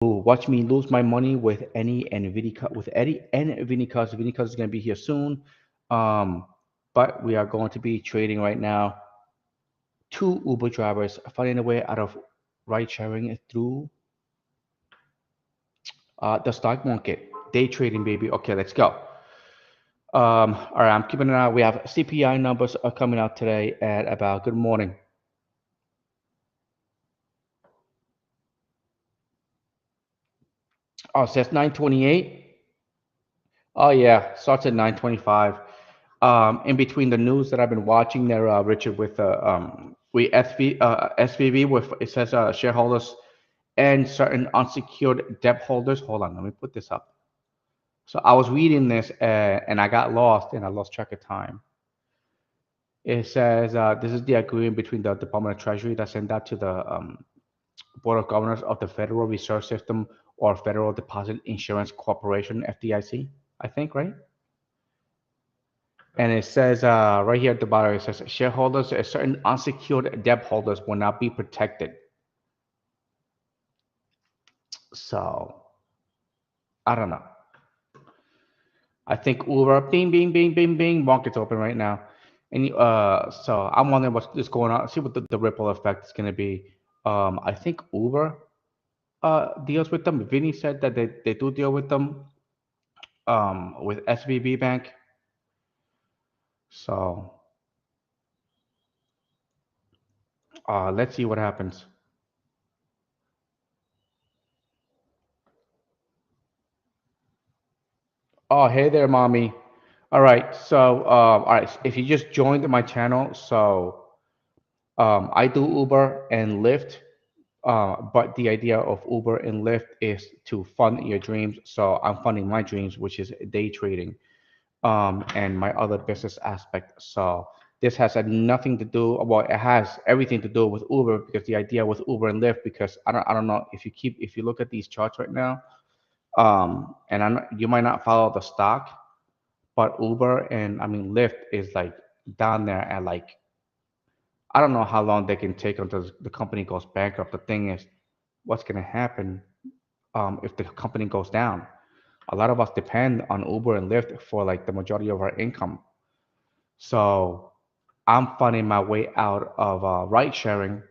watch me lose my money with any NVIDIA with Eddie and Vinny Cuz is going to be here soon. Um, but we are going to be trading right now. Two Uber drivers finding a way out of ride sharing through the stock market. Day trading, baby. Okay, let's go. All right, I'm keeping an eye. We have CPI numbers are coming out today at about good morning. Oh, it says 928. Oh yeah, starts at 925. In between the news that I've been watching there, Richard, with SVB with it says shareholders and certain unsecured debt holders. Hold on, let me put this up. So I was reading this and I got lost and I lost track of time. It says this is the agreement between the Department of Treasury that sent that to the Board of Governors of the Federal Reserve System or Federal Deposit Insurance Corporation, FDIC, I think, right? And it says right here at the bottom, it says shareholders, certain unsecured debt holders will not be protected. So I don't know. I think Uber, bing, bing, bing, bing, bing, market's open right now. And so I'm wondering what's going on. See what the ripple effect is going to be. I think Uber deals with them. Vinny said that they do deal with them with SVB Bank. So let's see what happens. Oh, hey there, mommy. All right. So, all right. If you just joined my channel, so I do Uber and Lyft, but the idea of Uber and Lyft is to fund your dreams. So I'm funding my dreams, which is day trading, and my other business aspect. So this has had nothing to do. Well, it has everything to do with Uber because the idea with Uber and Lyft, because I don't know if you look at these charts right now, and you might not follow the stock, but Uber and I mean Lyft is like down there at like I don't know how long they can take until the company goes bankrupt. The thing is, what's going to happen if the company goes down? A lot of us depend on Uber and Lyft for like the majority of our income. So I'm finding my way out of ride sharing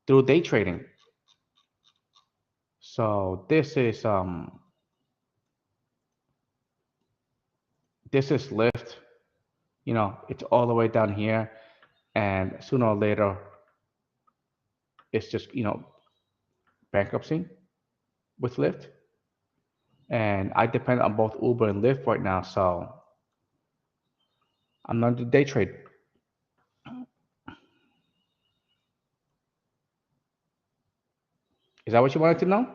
through day trading. So this is Lyft. You know, it's all the way down here, and sooner or later, it's just bankruptcy with Lyft. And I depend on both Uber and Lyft right now, so I'm not to day trade. Is that what you wanted to know?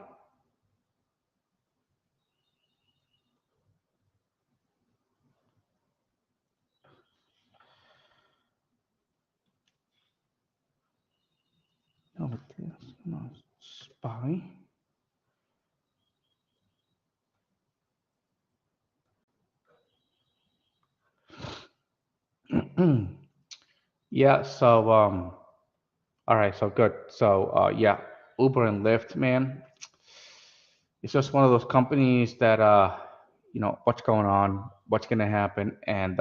No, but no, spy. Yeah. So all right. So good. So yeah, Uber and Lyft, man. It's just one of those companies that what's going on, what's gonna happen, and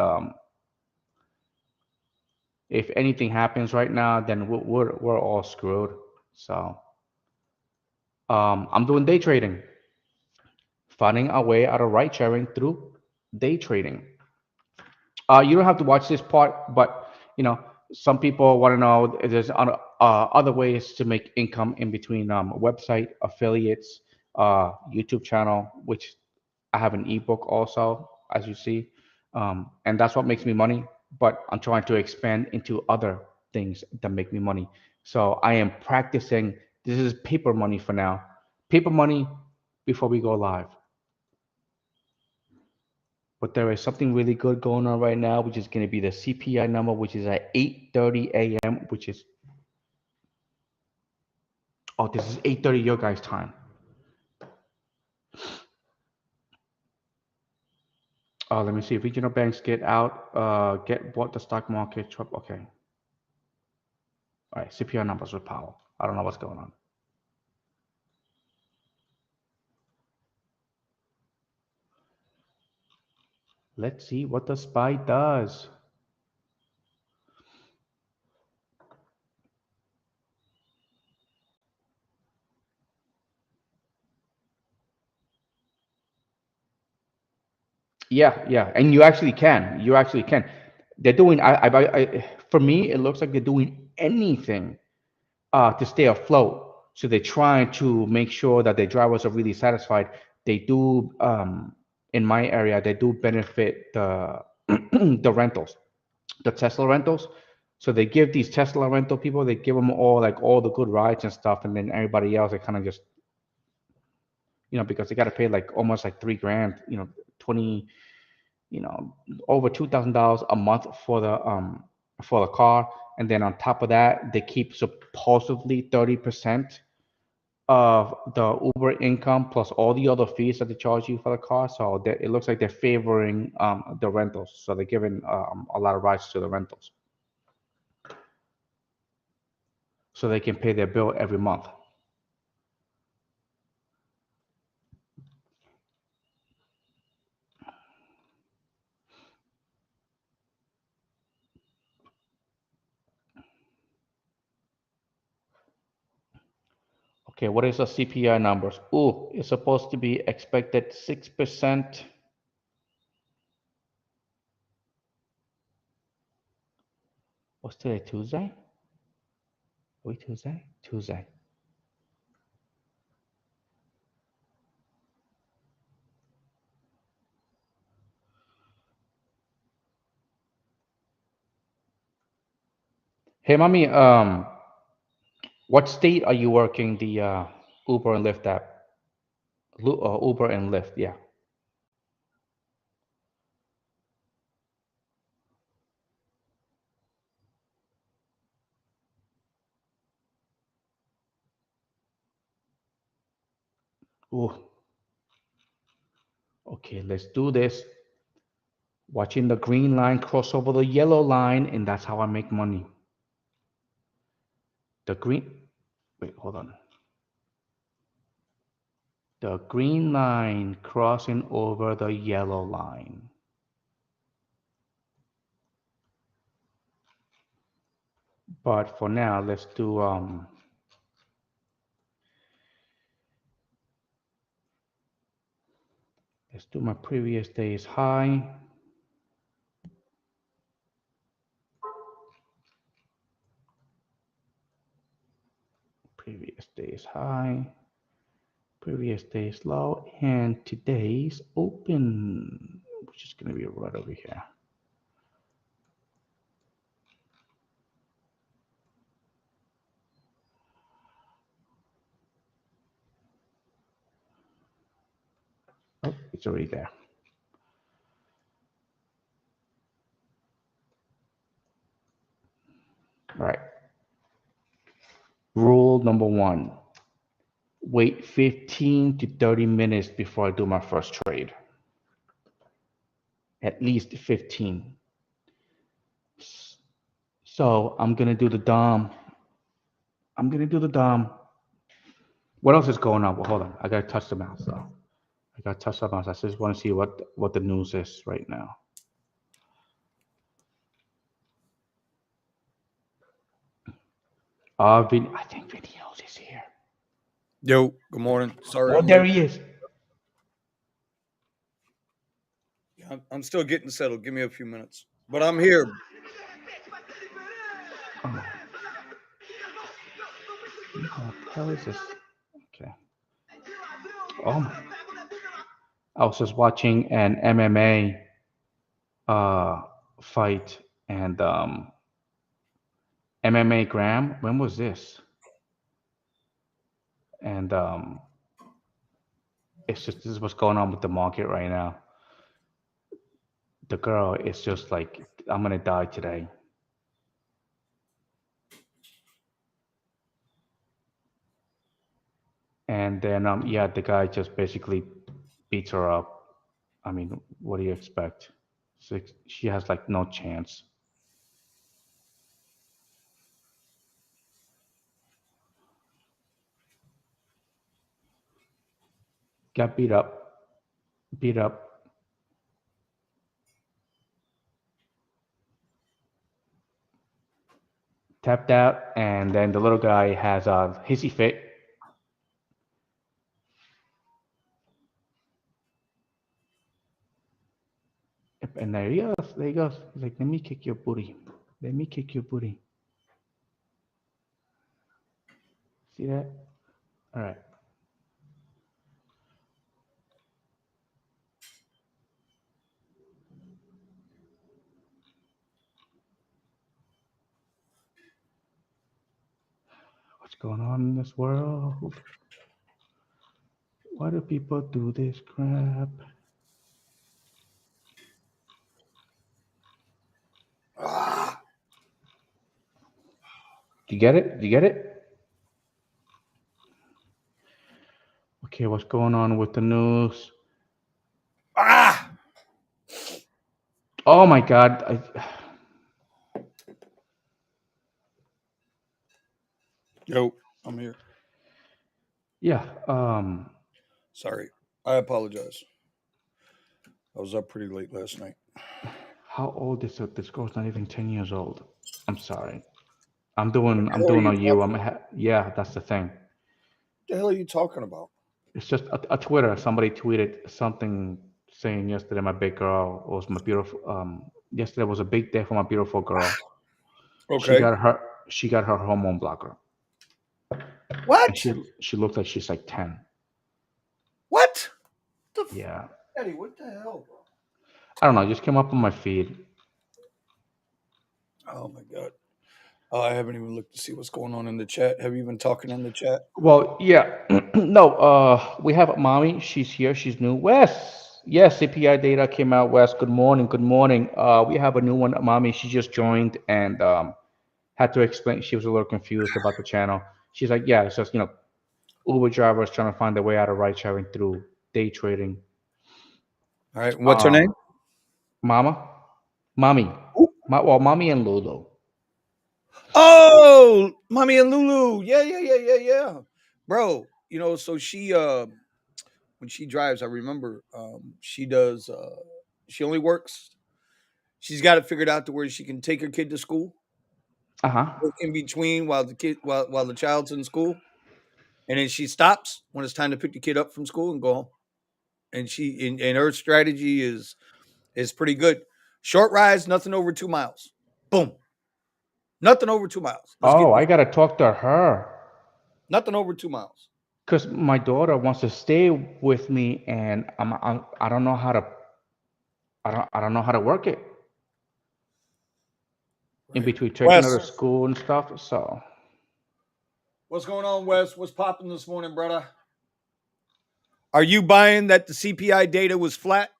if anything happens right now, then we're all screwed. So I'm doing day trading, finding a way out of ride sharing through day trading. You don't have to watch this part, but you know, some people want to know if there's other ways to make income in between website affiliates, YouTube channel, which I have an ebook also, as you see, and that's what makes me money. But I'm trying to expand into other things that make me money. So I am practicing. This is paper money for now. Paper money before we go live. But there is something really good going on right now, which is going to be the CPI number, which is at 8:30 a.m., which is oh, this is 8:30 your guys' time. Let me see. Regional banks get out, get what the stock market. Okay. All right. CPI numbers with Powell. I don't know what's going on. Let's see what the spy does. Yeah, yeah, and you actually can. You actually can. They're doing. For me, it looks like they're doing anything to stay afloat. So they're trying to make sure that their drivers are really satisfied. They do, in my area, they do benefit the the rentals, the Tesla rentals. So they give these Tesla rental people, they give them all like all the good rides and stuff, and then everybody else, they kind of just, because they got to pay like almost like 3 grand, 20, over $2,000 a month for the car, and then on top of that, they keep supposedly 30% of the Uber income plus all the other fees that they charge you for the car. So it looks like they're favoring the rentals. So they're giving a lot of rights to the rentals, so they can pay their bill every month. Okay, what is the CPI numbers? Ooh, it's supposed to be expected 6%. What's today? Tuesday? Wait, Tuesday? Tuesday. Hey, mommy, what state are you working the Uber and Lyft app? Uber and Lyft, yeah. Ooh, okay, let's do this. Watching the green line cross over the yellow line, and that's how I make money. The green, wait, hold on. The green line crossing over the yellow line. But for now, let's do my previous day's high. Previous day's high. Previous day's low, and today's open, which is going to be right over here. Oh, it's already there. All right. Rule number one, wait 15 to 30 minutes before I do my first trade. At least 15. So I'm going to do the DOM. I'm going to do the DOM. What else is going on? Well, hold on. I got to touch the mouse, though. I got to touch the mouse. I just want to see what the news is right now. I think videos is here. Yo, good morning. Sorry Oh, I'm there late. he is. Yeah, I'm still getting settled. Give me a few minutes. But I'm here. Oh, what the hell is this? Okay. Oh my. I was just watching an MMA uh fight, and MMA Graham. When was this? And it's just this is what's going on with the market right now. The girl is just like, I'm gonna die today. And then yeah, the guy just basically beats her up. I mean, what do you expect? She has like no chance. Got beat up, beat up. Tap that, and then the little guy has a hissy fit. Yep, and there he goes. There he goes. He's like, let me kick your booty. Let me kick your booty. See that? All right. What's going on in this world? Why do people do this crap? Ah, Do you get it? Do you get it? Okay, what's going on with the news? ah. Oh my God. Yo, I'm here. Yeah. Sorry, I apologize. I was up pretty late last night. How old is it? This girl's not even 10 years old. I'm sorry. What the I'm hell are doing you on you. talking about? Yeah, that's the thing. What the hell are you talking about? It's just a Twitter. Somebody tweeted something saying yesterday my big girl was my beautiful. Yesterday was a big day for my beautiful girl. She Okay. got her she got her hormone blocker, and What? she looks like she's like 10. What? Yeah, Eddie, what the hell, bro? I don't know. It just came up on my feed. Oh my god. Oh, I haven't even looked to see what's going on in the chat. Have you been talking in the chat? Well, yeah, no. We have mommy. She's here. She's new. Wes. Yes, CPI data came out. Wes, good morning. Good morning. We have a new one. Mommy, she just joined and had to explain. She was a little confused about the channel. She's like, yeah, it's just Uber drivers trying to find their way out of ride sharing through day trading. All right. What's her name? Um, Mama, mommy, Ooh. well, mommy and Lulu. Oh, Mommy and Lulu. Yeah, yeah, yeah, yeah, yeah. Bro, so she when she drives, I remember she does she only works. She's got it figured out to where she can take her kid to school, Uh huh. work in between while the child's in school, and then she stops when it's time to pick the kid up from school and go home. And her strategy is pretty good. Short rides, nothing over 2 miles. Boom. Nothing over 2 miles. Let's get Oh, this. I gotta talk to her Nothing over 2 miles. because my daughter wants to stay with me, and I don't know how to I don't know how to work it in Right. between taking her Wes, to school and stuff. So what's going on, Wes? What's popping this morning, brother? Are you buying that the CPI data was flat?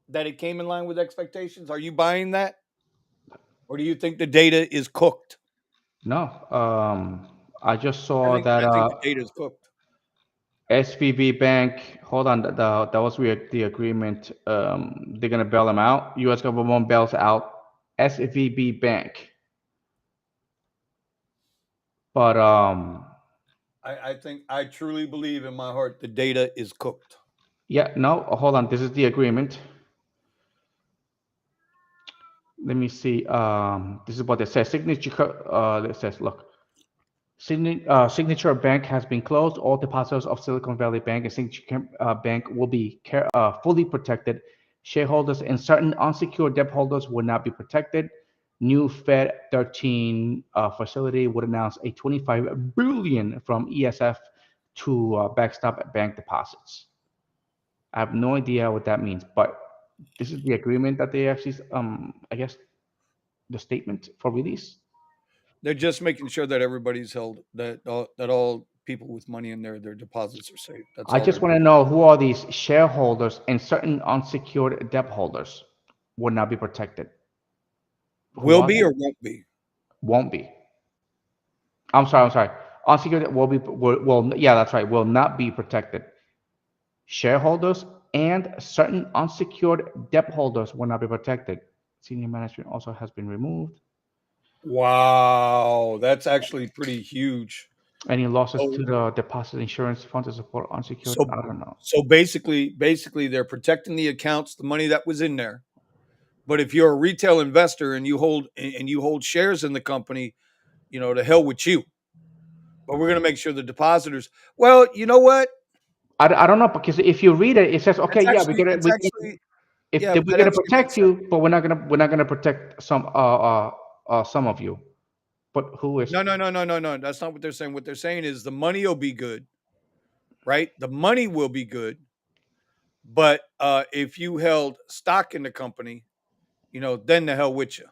That it came in line with expectations? Are you buying that? Or do you think the data is cooked? no, I just I saw think that I think the data is cooked. SVB Bank. Hold on, that was weird. The agreement. They're gonna bail them out. U.S. government bails out SVB Bank, but I truly believe in my heart the data is cooked. yeah, no. Hold on. This is the agreement. Let me see. This is what it says. Signature. It says, look. Signature Bank has been closed. All depositors of Silicon Valley Bank and Signature Bank will be fully protected. Shareholders and certain unsecured debt holders will not be protected. New Fed 13 facility would announce a 25 billion from ESF to backstop bank deposits. I have no idea what that means, but this is the agreement that they actually, I guess, the statement for release. They're just making sure that everybody's held that all people with money in their deposits are safe. That's I all they're just want doing. to know who are these shareholders and certain unsecured debt holders will not be protected. Who Will are be they? or won't be. Won't be. I'm sorry. I'm sorry. Unsecured will be. Yeah, that's right. Will not be protected. Shareholders and certain unsecured debt holders will not be protected. Senior management also has been removed. Wow, that's actually pretty huge. Any losses So to the deposit insurance fund to support unsecured? so I don't know. so basically they're protecting the accounts, the money that was in there. But if you're a retail investor and you hold shares in the company, the hell with you. But we're going to make sure the depositors. Well, you know what? I don't know because if you read it, it says, okay, yeah, That's actually, if yeah, we're that gonna actually makes protect sense. you, but we're not gonna protect some of you. But who is? No, no, no, no, no, no. That's not what they're saying. What they're saying is the money will be good, right? The money will be good, but if you held stock in the company, then the hell with you.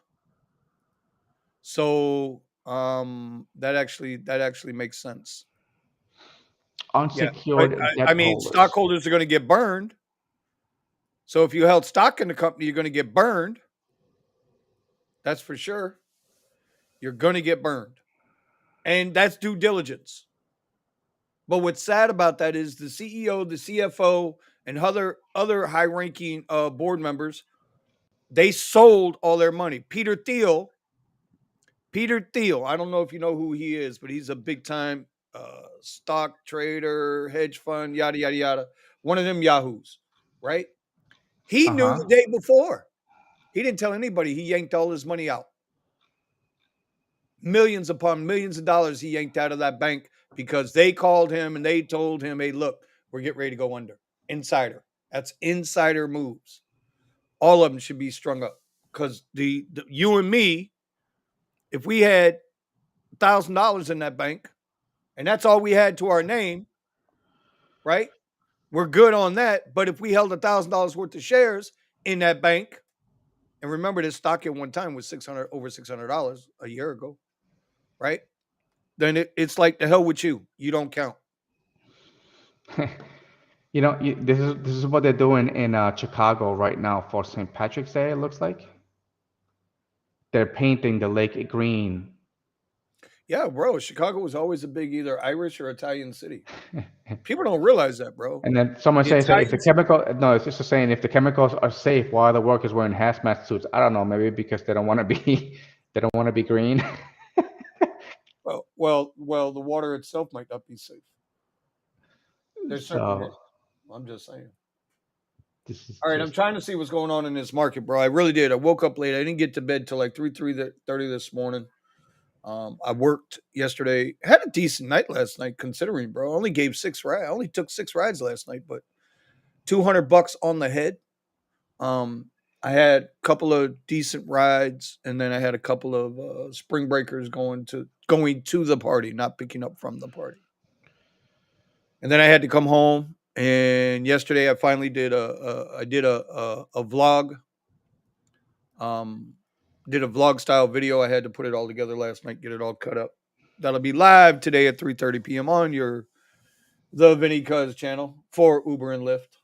So that actually makes sense. Yeah, but Unsecured I debt mean, holders. stockholders are going to get burned. So if you held stock in the company, you're going to get burned. That's for sure. You're going to get burned, and that's due diligence. But what's sad about that is the CEO, the CFO, and other high ranking board members, they sold all their money. Peter Thiel. I don't know if you know who he is, but he's a big time stock trader, hedge fund, yada yada yada. One of them yahoos, right? He Uh knew huh. the day before. He didn't tell anybody. He yanked all his money out. Millions upon millions of dollars he yanked out of that bank because they called him and they told him, "Hey, look, we're getting ready to go under." Insider. That's insider moves. All of them should be strung up because the you and me, if we had $1,000 in that bank and that's all we had to our name, right? We're good on that. But if we held $1,000 worth of shares in that bank, and remember this stock at one time was over $600 a year ago, right? Then it's like the hell with you. You don't count. This is what they're doing in Chicago right now for St. Patrick's Day. It looks like they're painting the lake green. Yeah, bro. Chicago was always a big either Irish or Italian city. People don't realize that, bro. And then someone The says that if the Italians, chemical, no, it's just saying if the chemicals are safe, why are the workers wearing hazmat suits? I don't know, maybe because they don't want to be, they don't want to be green. well, the water itself might not be safe. They're serving it. So I'm just saying. this is All right, I'm just trying to see what's going on in this market, bro. I really did. I woke up late. I didn't get to bed till like 3:30 this morning. I worked yesterday. Had a decent night last night, considering, bro. I only gave 6 rides. I only took 6 rides last night, but $200 on the head. Um, I had a couple of decent rides, and then I had a couple of spring breakers going to the party, not picking up from the party. And then I had to come home. And yesterday, I finally did a vlog. Um, did a vlog style video. I had to put it all together last night, get it all cut up. That'll be live today at 3:30 p.m. on your the Vinny Cuz channel for Uber and Lyft.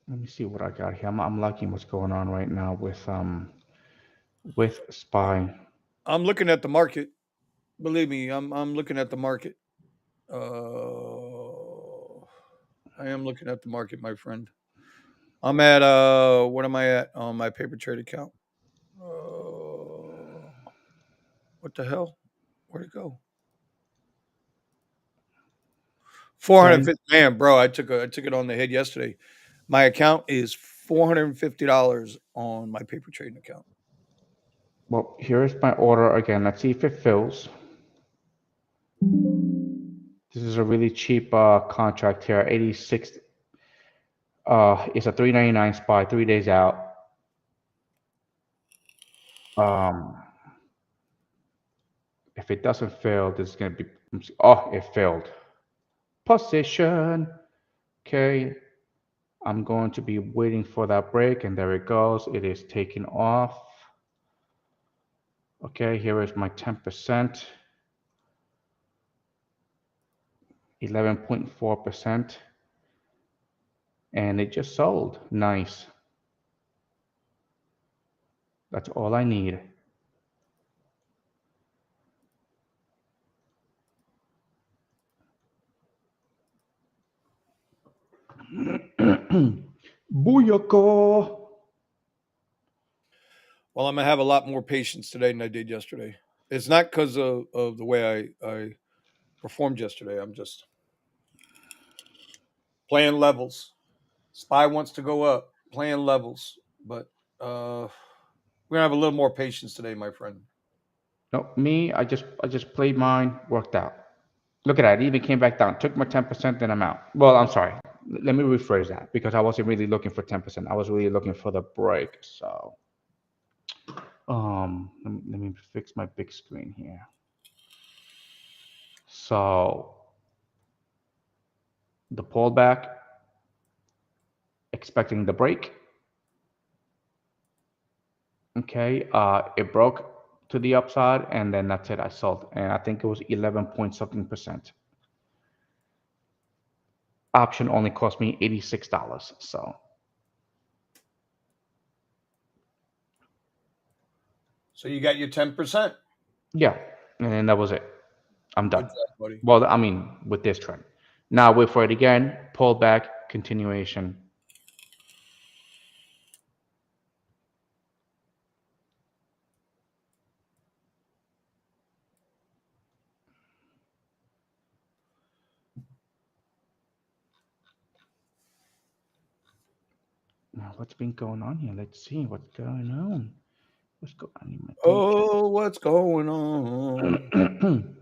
let me see what I got here. I'm liking what's going on right now with Spy. I'm looking at the market. Believe me, I'm looking at the market. I am looking at the market, my friend. I'm at what am I at on my paper trade account? What the hell? Where'd it go? 10. 450. Man, bro, I took it on the head yesterday. My account is $450 on my paper trading account. Well, here's my order again. Let's see if it fills. This is a really cheap contract here. 86 it's a 399 Spy, 3 days out. Um, if it doesn't fail, this is gonna be, oh, it failed. Position. Okay, I'm going to be waiting for that break, and there it goes. It is taking off. Okay, here is my 10%, 11.4%, and it just sold. Nice. That's all I need. Booyaka! Well, I'm gonna have a lot more patience today than I did yesterday. It's not because of the way I performed yesterday. I'm just playing levels. Spy wants to go up, playing levels, but we're gonna have a little more patience today, my friend. No, me, I just played mine, worked out. Look at that, it even came back down. Took my 10%, then I'm out. Well, I'm sorry. Let me rephrase that because I wasn't really looking for 10%. I was really looking for the break. So, let me fix my big screen here. So, the pullback, expecting the break. Okay, it broke to the upside, and then that's it. I sold, and I think it was 11 point something percent. Option only cost me $86. So So you got your 10%. yeah, and then that was it. I'm done. Good job, buddy. Well, I mean, with this trend. Now wait for it again. Pull back, continuation. Now what's been going on here? Let's see what's going on. What's going on in my day Oh, what's going on? trend?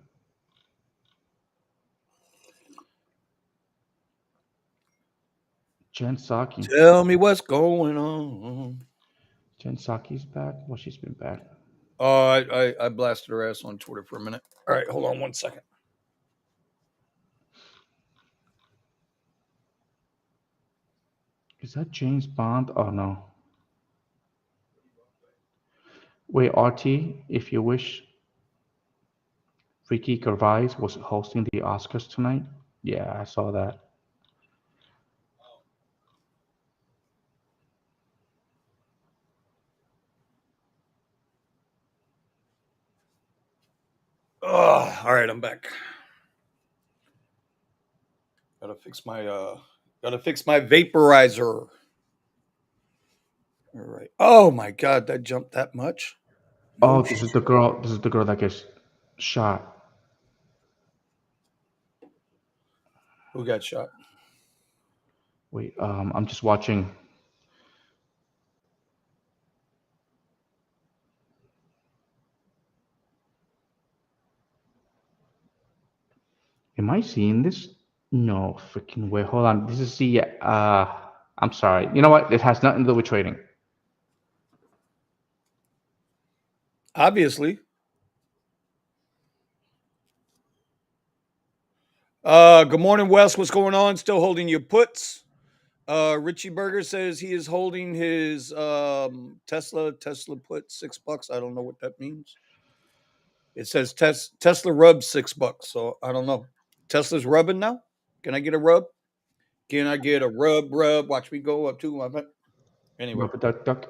Jen Psaki. Tell me what's going on. Jen Psaki's back. Well, she's been back. Oh, I blasted her ass on Twitter for a minute. All right, hold on one second. Is that James Bond? Oh no. Wait, RT, if you wish, Ricky Gervais was hosting the Oscars tonight. Yeah, I saw that. Oh, all right, I'm back. Gotta fix my vaporizer. All right. Oh my god, that jumped that much? No Oh, this is shit. the girl. This is the girl that gets shot. Who got shot? Wait, I'm just watching. Am I seeing this? No freaking way. Hold on. This is the. I'm sorry. You know what? It has nothing to do with trading. Obviously. Good morning, Wes. What's going on? Still holding your puts. Richie Berger says he is holding his Tesla put $6. I don't know what that means. It says Tesla rub $6, so I don't know. Tesla's rubbing now. Can I get a rub? Can I get a rub? Watch me go up to my. Anyway, Rubber duck duck.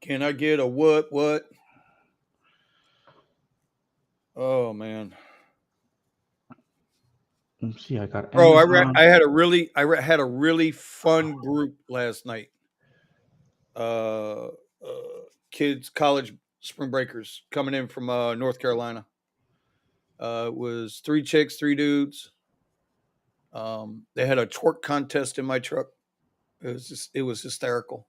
can I get a what? Oh man, Let me see. I got bro, Amazon. I had a really fun group last night. Uh, Kids, college spring breakers coming in from North Carolina. It was three chicks, three dudes. They had a twerk contest in my truck. It was hysterical.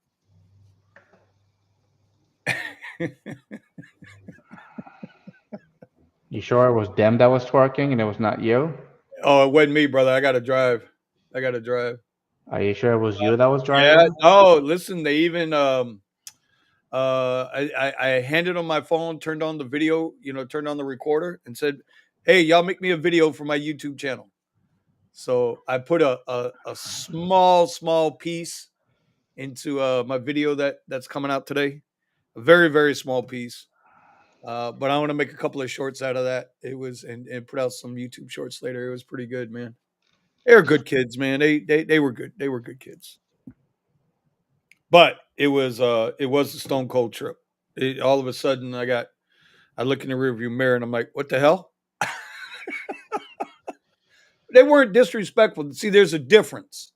You sure it was them that was twerking and it was not you? Oh, it wasn't me, brother. I got to drive. I got to drive. Are you sure it was you that was Yeah, driving? no, listen, they even I handed them my phone, turned on the video, turned on the recorder and said, "Hey, y'all make me a video for my YouTube channel." So I put a small piece into my video that's coming out today. A very, very small piece. But I want to make a couple of shorts out of that. It was and put out some YouTube shorts later. It was pretty good, man. They were good kids, man. They were good. They were good kids. But it was a stone cold trip. All of a sudden, I look in the rearview mirror and I'm like, what the hell? They weren't disrespectful. See, there's a difference.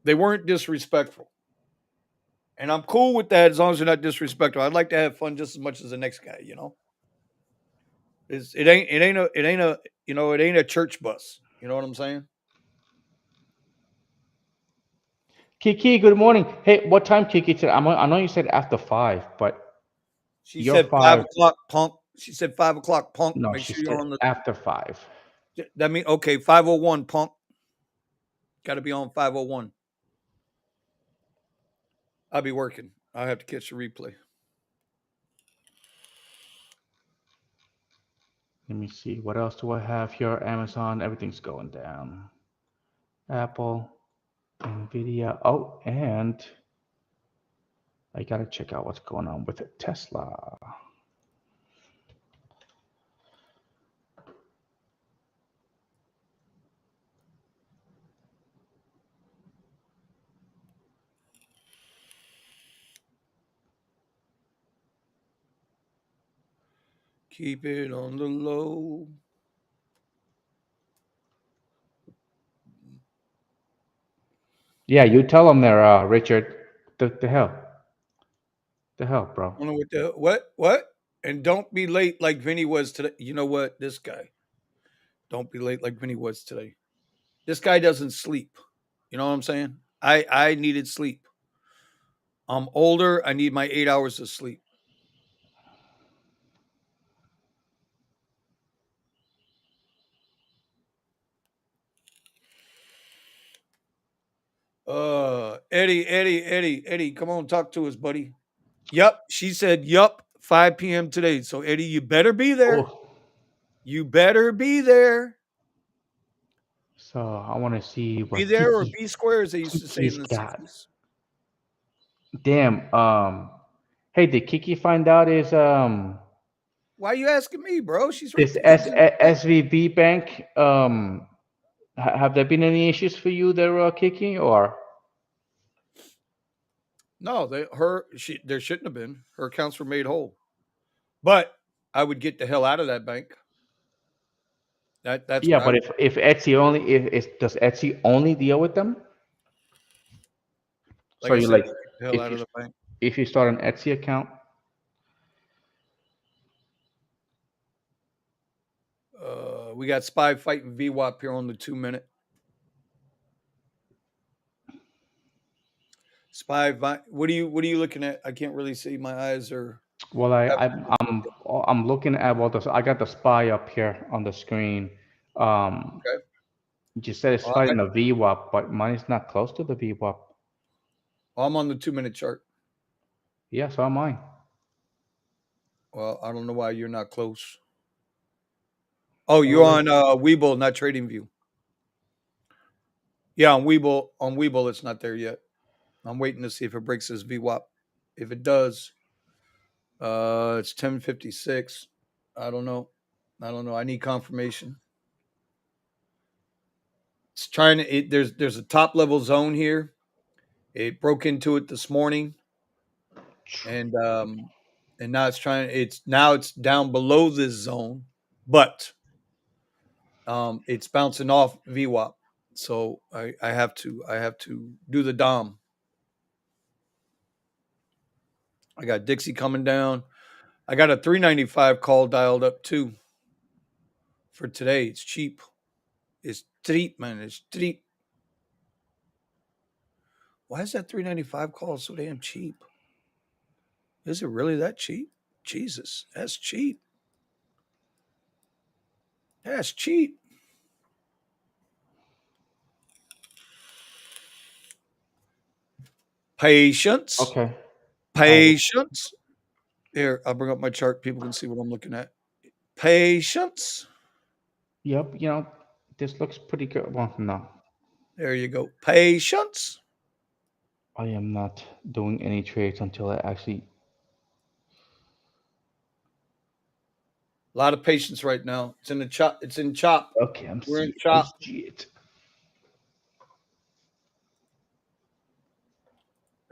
They weren't disrespectful, and I'm cool with that as long as they're not disrespectful. I'd like to have fun just as much as the next guy. It ain't a church bus. You know what I'm saying? Kiki, good morning. Hey, what time, Kiki? Today? I know you said after 5, but She You're said 5 five. o'clock, punk. She said 5 o'clock, punk. No, Make she sure you're said on the. after 5. That mean okay, 5:01, punk. Got to be on 5:01. I'll be working. I have to catch the replay. Let me see. What else do I have here? Amazon. Everything's going down. Apple, Nvidia. Oh, and I gotta check out what's going on with Tesla. Keep it on the low. Yeah, you tell them there, Richard. The hell, the hell, bro. I don't know what the what? And don't be late like Vinny was today. You know what? This guy. Don't be late like Vinny was today. This guy doesn't sleep. You know what I'm saying? I needed sleep. I'm older. I need my 8 hours of sleep. Eddie, come on, talk to us, buddy. Yup, she said yup, 5 p.m. today. So Eddie, you better be there. Oh, You better be there. so I want to see Be what there or be square, as they used to say in Kiki's the got. 60s. Damn. Hey, did Kiki find out is Why are you asking me, bro? She's right this there. It's in the chat. SVB bank have there been any issues for you there, Kiki, or? No, there shouldn't have been. Her accounts were made whole. But I would get the hell out of that bank. That's Yeah, what I but would. if Etsy only if does Etsy only deal with them? So Like I you said, like get the hell if out you of the bank. if you start an Etsy account, We got Spy fighting VWAP here on the 2 minute. What are you looking at? I can't really see. My eyes are well, having trouble I'm looking. I'm looking at well, I got the spy up here on the screen. Um, Okay. you said it's Well, fighting a VWAP, but mine is not close to the VWAP. I'm on the 2 minute chart. Yeah, so am I. Well, I don't know why you're not close. Oh, you're Oh, on Webull, not TradingView. Yeah, on Webull. On Webull, it's not there yet. I'm waiting to see if it breaks this VWAP. If it does, it's 10:56. I don't know. I don't know. I need confirmation. It's trying to. There's a top level zone here. It broke into it this morning, and now it's trying. It's down below this zone, but it's bouncing off VWAP. So I have to do the Dom. I got Dixie coming down. I got a 395 call dialed up too for today. It's cheap. It's cheap, man. It's cheap. Why is that 395 call so damn cheap? Is it really that cheap? Jesus, that's cheap. That's cheap. Patience. okay. All right. Patience. Here, I'll bring up my chart. People can see what I'm looking at. Patience. Yep. This looks pretty good. Well, no, There you go. Patience. I am not doing any trades until I actually. A lot of patience right now. It's in the chop. It's in chop. Okay, We're in I chop. see it.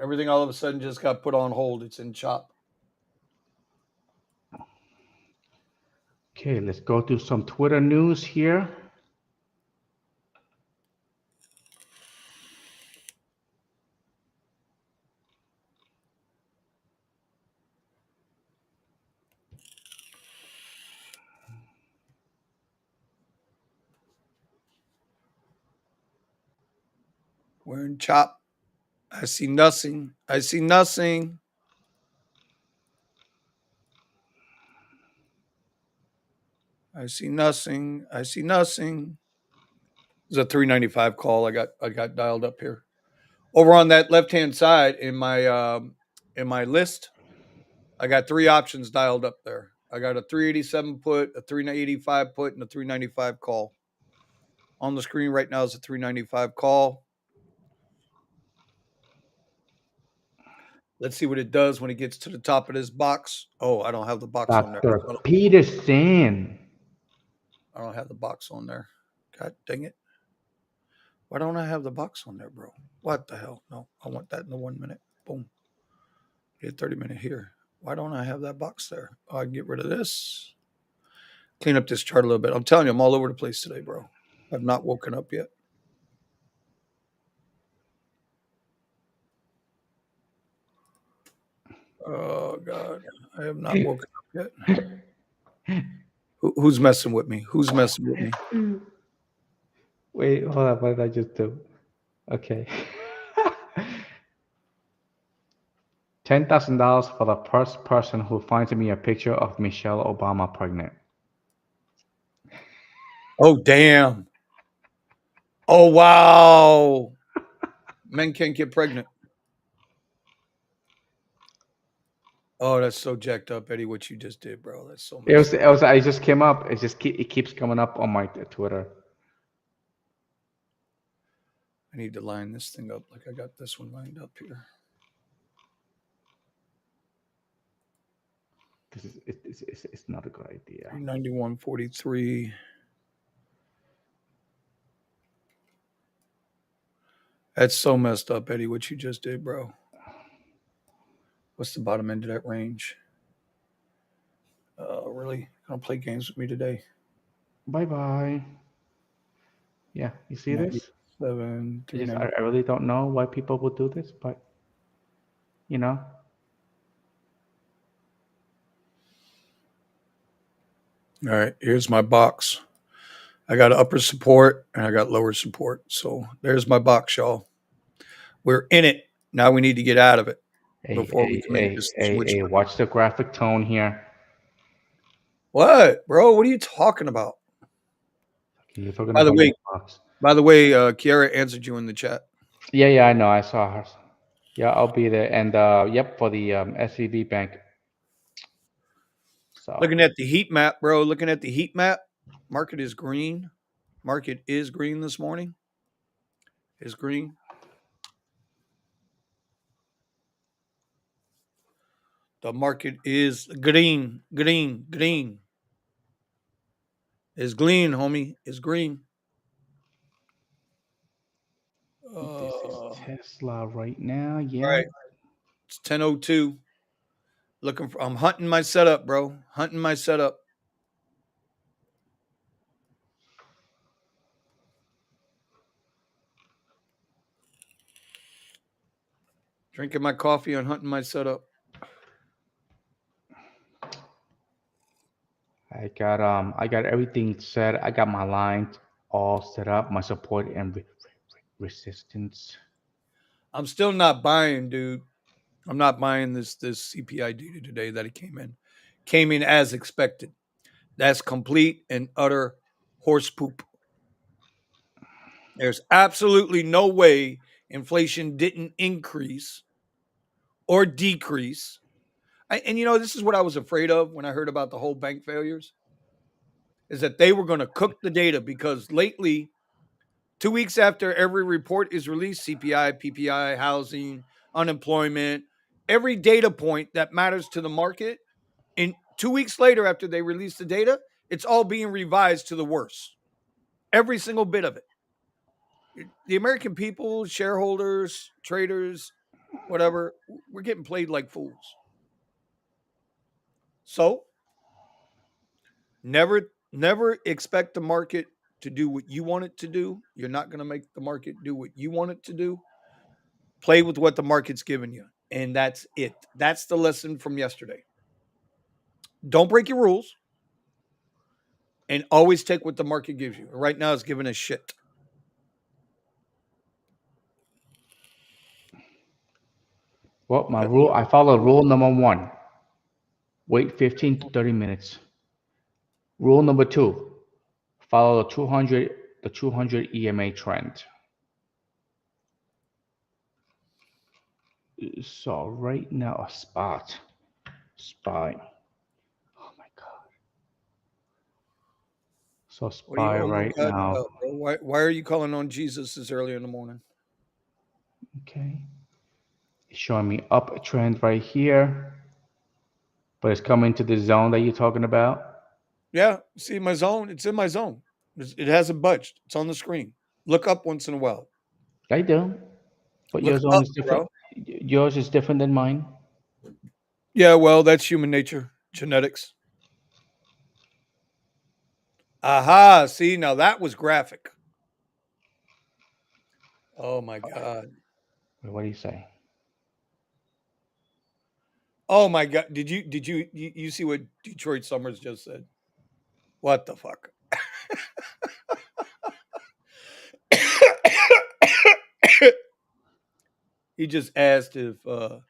Everything all of a sudden just got put on hold. It's in chop. Okay, let's go to some Twitter news here. We're in chop. I see nothing. I see nothing. I see nothing. I see nothing. It's a 395 call. I got dialed up here. Over on that left hand side in my list, I got three options dialed up there. I got a 387 put, a 385 put, and a 395 call. On the screen right now is a 395 call. Let's see what it does when it gets to the top of this box. Oh, I don't have the box on there. Dr. Peterson. I don't have the box on there. God dang it. Why don't I have the box on there, bro? What the hell? No, I want that in the 1 minute. Boom. Get 30-minute here. Why don't I have that box there? Oh, I can get rid of this. Clean up this chart a little bit. I'm telling you, I'm all over the place today, bro. I've not woken up yet. Oh God, I have not woken up yet. Who's messing with me? Who's messing with me? Wait, hold on. What did I just do? Okay. $10,000 for the first person who finds me a picture of Michelle Obama pregnant. Oh damn. Oh wow. Men can't get pregnant. Oh, that's so jacked up, Eddie. What you just did, bro. That's so It messed was, up. it was, it just came up. It keeps coming up on my Twitter. I need to line this thing up like I got this one lined up here. This is, it's not a good idea. 391.43. That's so messed up, Eddie. What you just did, bro. What's the bottom end of that range? Really? Gonna play games with me today? Bye bye. Yeah, you see this? 97, I just, 390. I really don't know why people would do this, but you know, All right, here's my box. I got upper support and I got lower support. So there's my box, y'all. We're in it. Now we need to get out of it hey, before we hey, can make a hey, decision. hey, Which hey, watch the graphic tone here. what, bro? What are you talking about? You're talking By the about your way, box. Kiara answered you in the chat. Yeah, yeah, I know. I saw her. Yeah, I'll be there. And yep, for the SVB Bank. So Looking at the heat map, bro. Looking at the heat map. Market is green. Market is green this morning. Is green. The market is green, green, green. Is green, homie. Is green. this is All Tesla right now. Yeah. right. It's 10:02. Looking for. I'm hunting my setup, bro. Hunting my setup. Drinking my coffee and hunting my setup. I got everything set. I got my lines all set up, my support and resistance. I'm still not buying, dude. I'm not buying this CPI data today that it came in. Came in as expected. That's complete and utter horse poop. There's absolutely no way inflation didn't increase or decrease. And this is what I was afraid of when I heard about the whole bank failures is that they were going to cook the data because lately, 2 weeks after every report is released, CPI, PPI, housing, unemployment, every data point that matters to the market, and 2 weeks later after they release the data, it's all being revised to the worse. Every single bit of it. The American people, shareholders, traders, whatever, we're getting played like fools. So never expect the market to do what you want it to do. You're not going to make the market do what you want it to do. Play with what the market's giving you. And that's it. That's the lesson from yesterday. Don't break your rules and always take what the market gives you. Right now, it's giving us shit. Well, I follow rule number one. Wait 15 to 30 minutes. Rule number two: follow the 200 EMA trend. So right now, a spy. Oh my God. So What are you spy on right God now. about, bro? Why are you calling on Jesus this early in the morning? Okay. It's showing me uptrend right here, but it's coming to the zone that you're talking about. Yeah, see my zone. It's in my zone. It hasn't budged. It's on the screen. Look up once in a while. I do, but your Look zone up, is different. bro. Yours is different than mine. Yeah, well, that's human nature, genetics. Aha. See, now that was graphic. Oh my god. Wait, what do you say? Oh my god. Did you see what Detroit Summers just said? What the fuck? He just asked if no,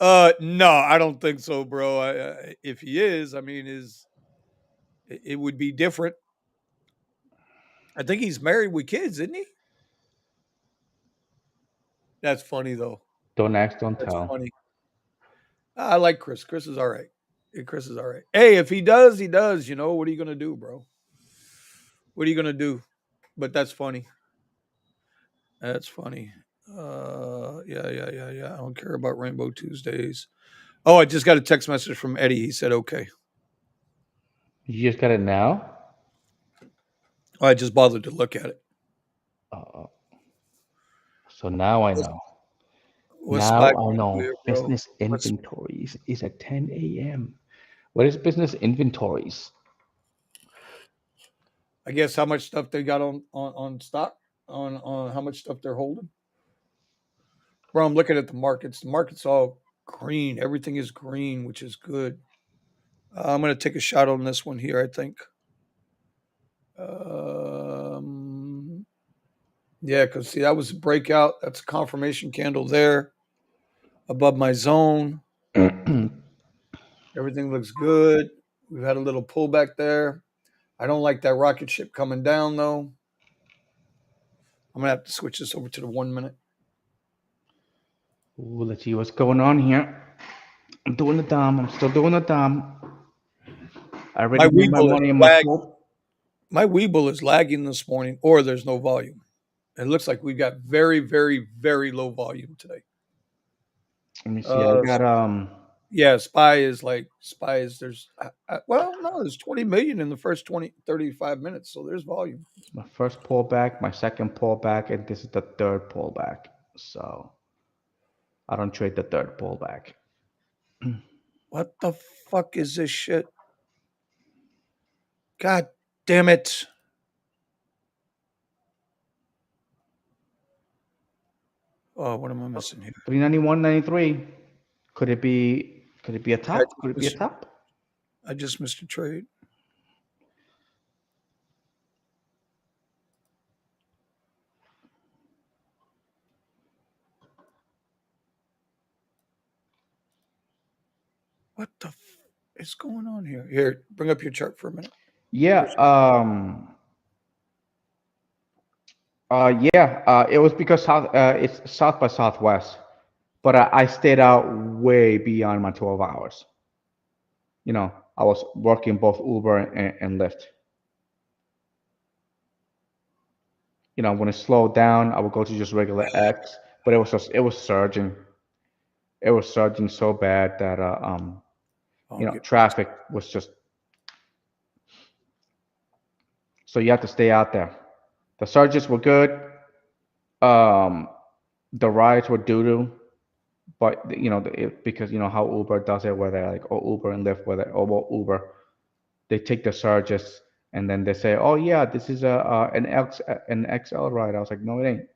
I don't think so, bro. If he is, I mean, is it would be different. I think he's married with kids, isn't he? That's funny though. Don't ask, don't That's tell. funny. I like Chris. Chris is all right. Chris is all right. Hey, if he does, he does. You know what are you gonna do, bro? What are you gonna do? But that's funny. That's funny. Yeah. I don't care about Rainbow Tuesdays. Oh, I just got a text message from Eddie. He said okay. You just got it now? Oh, I just bothered to look at it. Uh, so now I What's, know. what's Now Spy I gonna do know here, bro? business What's inventories is at 10 a.m. What is business inventories? I guess how much stuff they got on stock on how much stuff they're holding. Bro, I'm looking at the markets. The market's all green. Everything is green, which is good. I'm gonna take a shot on this one here. I think. Um, yeah, because see, that was a breakout. That's a confirmation candle there above my zone. Everything looks good. We've had a little pullback there. I don't like that rocket ship coming down though. I'm gonna have to switch this over to the 1 minute. Ooh, let's see what's going on here. I'm doing the dumb. I'm still doing the dumb. I My already made my Weeble is money in my lag. pool. My Weeble is lagging this morning, or there's no volume. It looks like we've got very, very, very low volume today. Let me see. I Uh, got yeah, Spy is there's well, no, there's 20 million in the first 20 35 minutes, so there's volume. my first pullback, my second pullback, and this is the third pullback. So I don't trade the third pullback. What the fuck is this shit? God damn it. Oh, what am I missing here? 391.93. Could it be a Yeah, top? Could it be a top? I just missed a trade. What the is going on here? Here, bring up your chart for a minute. Yeah, it was because it's South by Southwest, but I stayed out way beyond my 12 hours. I was working both Uber and Lyft. When it slowed down, I would go to just regular X, but it was surging. It was surging so bad that I'll get traffic was just, so you have to stay out there. The surges were good. Um, the rides were doo doo, but because how Uber does it, where they're like, oh, Uber and Lyft, where they, oh, well, Uber, they take the surges and then they say, oh yeah, this is an XL ride. I was like, no, it ain't.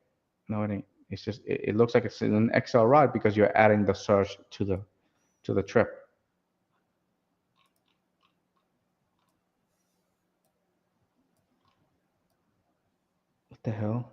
No, it ain't. It's just it looks like it's an XL ride because you're adding the surge to the trip. What the hell?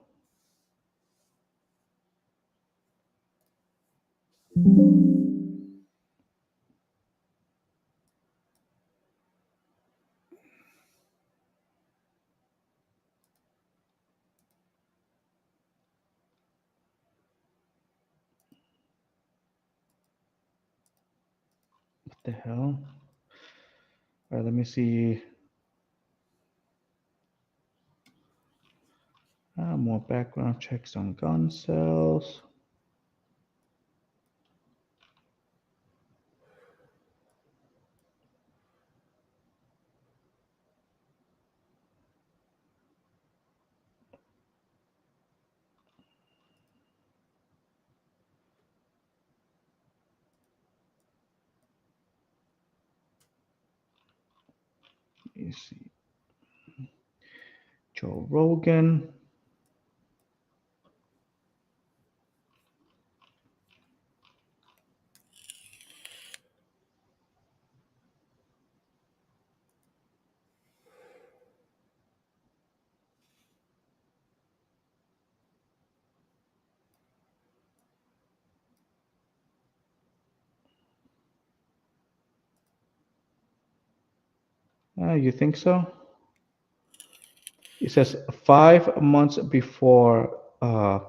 The hell? All right, let me see. More background checks on gun sales. Let me see. Joe Rogan. You think so? It says 5 months before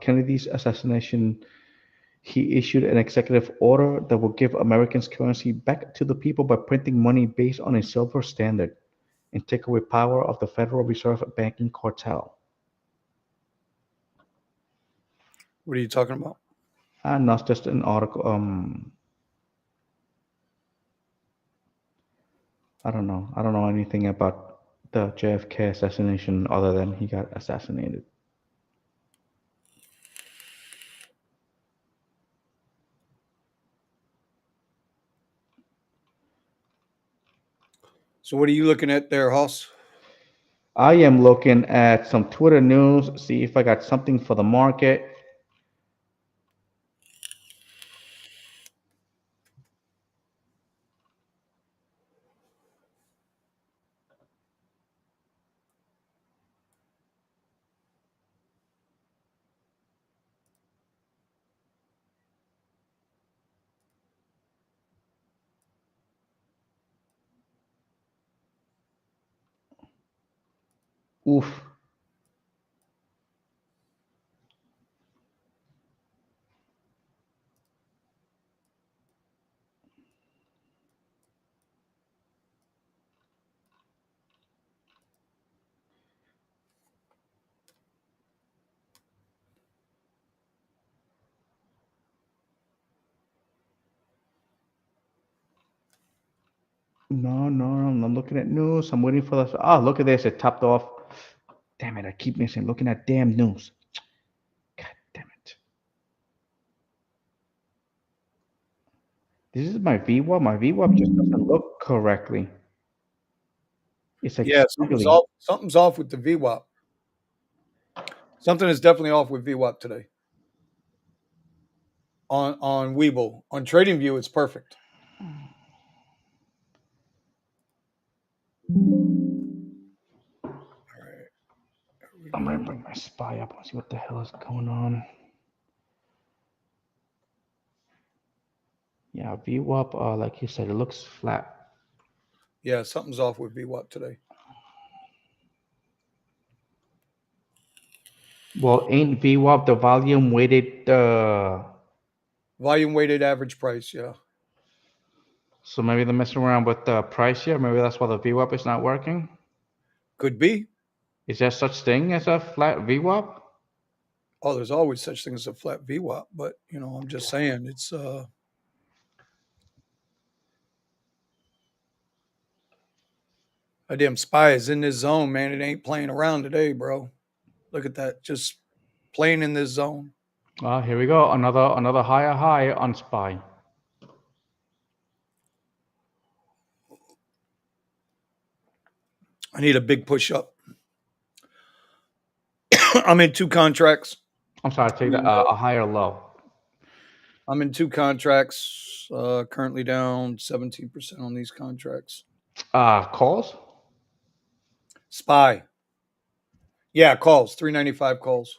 Kennedy's assassination, he issued an executive order that will give Americans currency back to the people by printing money based on a silver standard and take away power of the Federal Reserve banking cartel. What are you talking about? And not just an article. I don't know. I don't know anything about the JFK assassination other than he got assassinated. So what are you looking at there, Hoss? I am looking at some Twitter news, see if I got something for the market. Oof. No, no, I'm not looking at news. I'm waiting for the. Oh, look at this. It topped off. Damn it. I keep missing looking at damn news. God damn it. This is my VWAP. My VWAP just doesn't look correctly. It's like Yeah, something's squiggly. off. Something's off with the VWAP. Something is definitely off with VWAP today. On Webull. On TradingView, it's perfect. All right, here we I'm gonna go. bring my spy up and see what the hell is going on. Yeah, VWAP, like you said, it looks flat. Yeah, something's off with VWAP today. Well, ain't VWAP the volume weighted? Volume weighted average price. Yeah, So maybe they're messing around with the price here. Maybe that's why the VWAP is not working. could be. Is there such thing as a flat VWAP? Oh, there's always such thing as a flat VWAP, but I'm just saying it's a damn spy is in this zone, man. It ain't playing around today, bro. Look at that, just playing in this zone. Here we go. Another higher high on SPY. I need a big push up. I'm in two contracts. I'm sorry, take that. A higher low. I'm in two contracts. Currently down 17% on these contracts. Calls. Spy, yeah, calls 395 calls,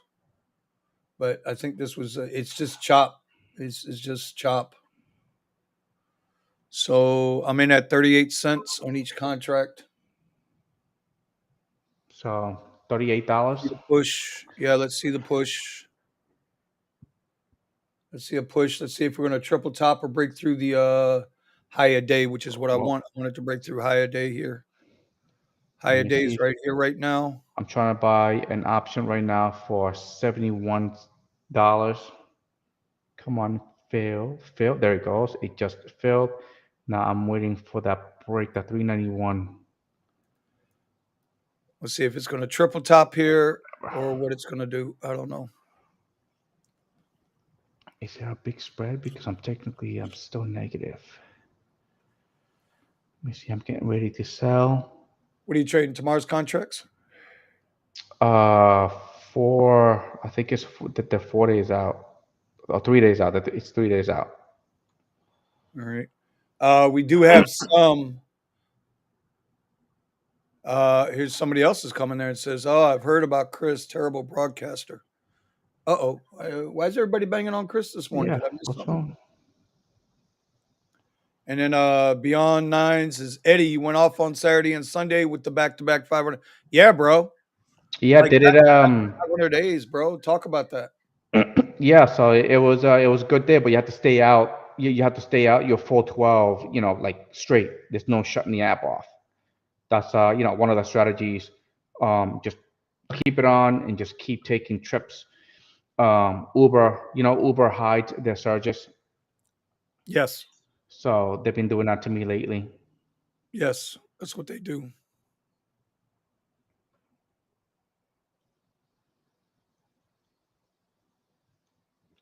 but I think this was it's just chop. It's just chop. So I'm in at 38 cents on each contract. So $38. See the push. Yeah, let's see the push. Let's see a push. Let's see if we're going to triple top or break through the high a day, which is what I Well, want. I wanted to break through high a day here. High let a me day is see. right here, right now. I'm trying to buy an option right now for $71. Come on, fail, fail. There it goes. It just failed. Now I'm waiting for that break, the 391. Let's see if it's going to triple top here or what it's going to do. I don't know. Is there a big spread? Because I'm still negative. Let me see. I'm getting ready to sell. What are you trading? Tomorrow's contracts? Uh, I think that the 4 days out, or 3 days out. That it's 3 days out. All right. We do have some. Here's somebody else is coming there and says, "Oh, I've heard about Chris, terrible broadcaster." Uh-oh. Why is everybody banging on Chris this morning? Yeah, Did I miss what's something? wrong? And then Beyond Nines is Eddie. You went off on Saturday and Sunday with the back-to-back 500. Yeah, bro. Yeah, Like did it back-to-back 500 days, bro. Talk about that. yeah, so it was a good day, but you have to stay out. You have to stay out your full 12, like straight. There's no shutting the app off. That's one of the strategies. Just keep it on and just keep taking trips. Uber, Uber hides their surges, Yes. so they've been doing that to me lately. Yes. That's what they do.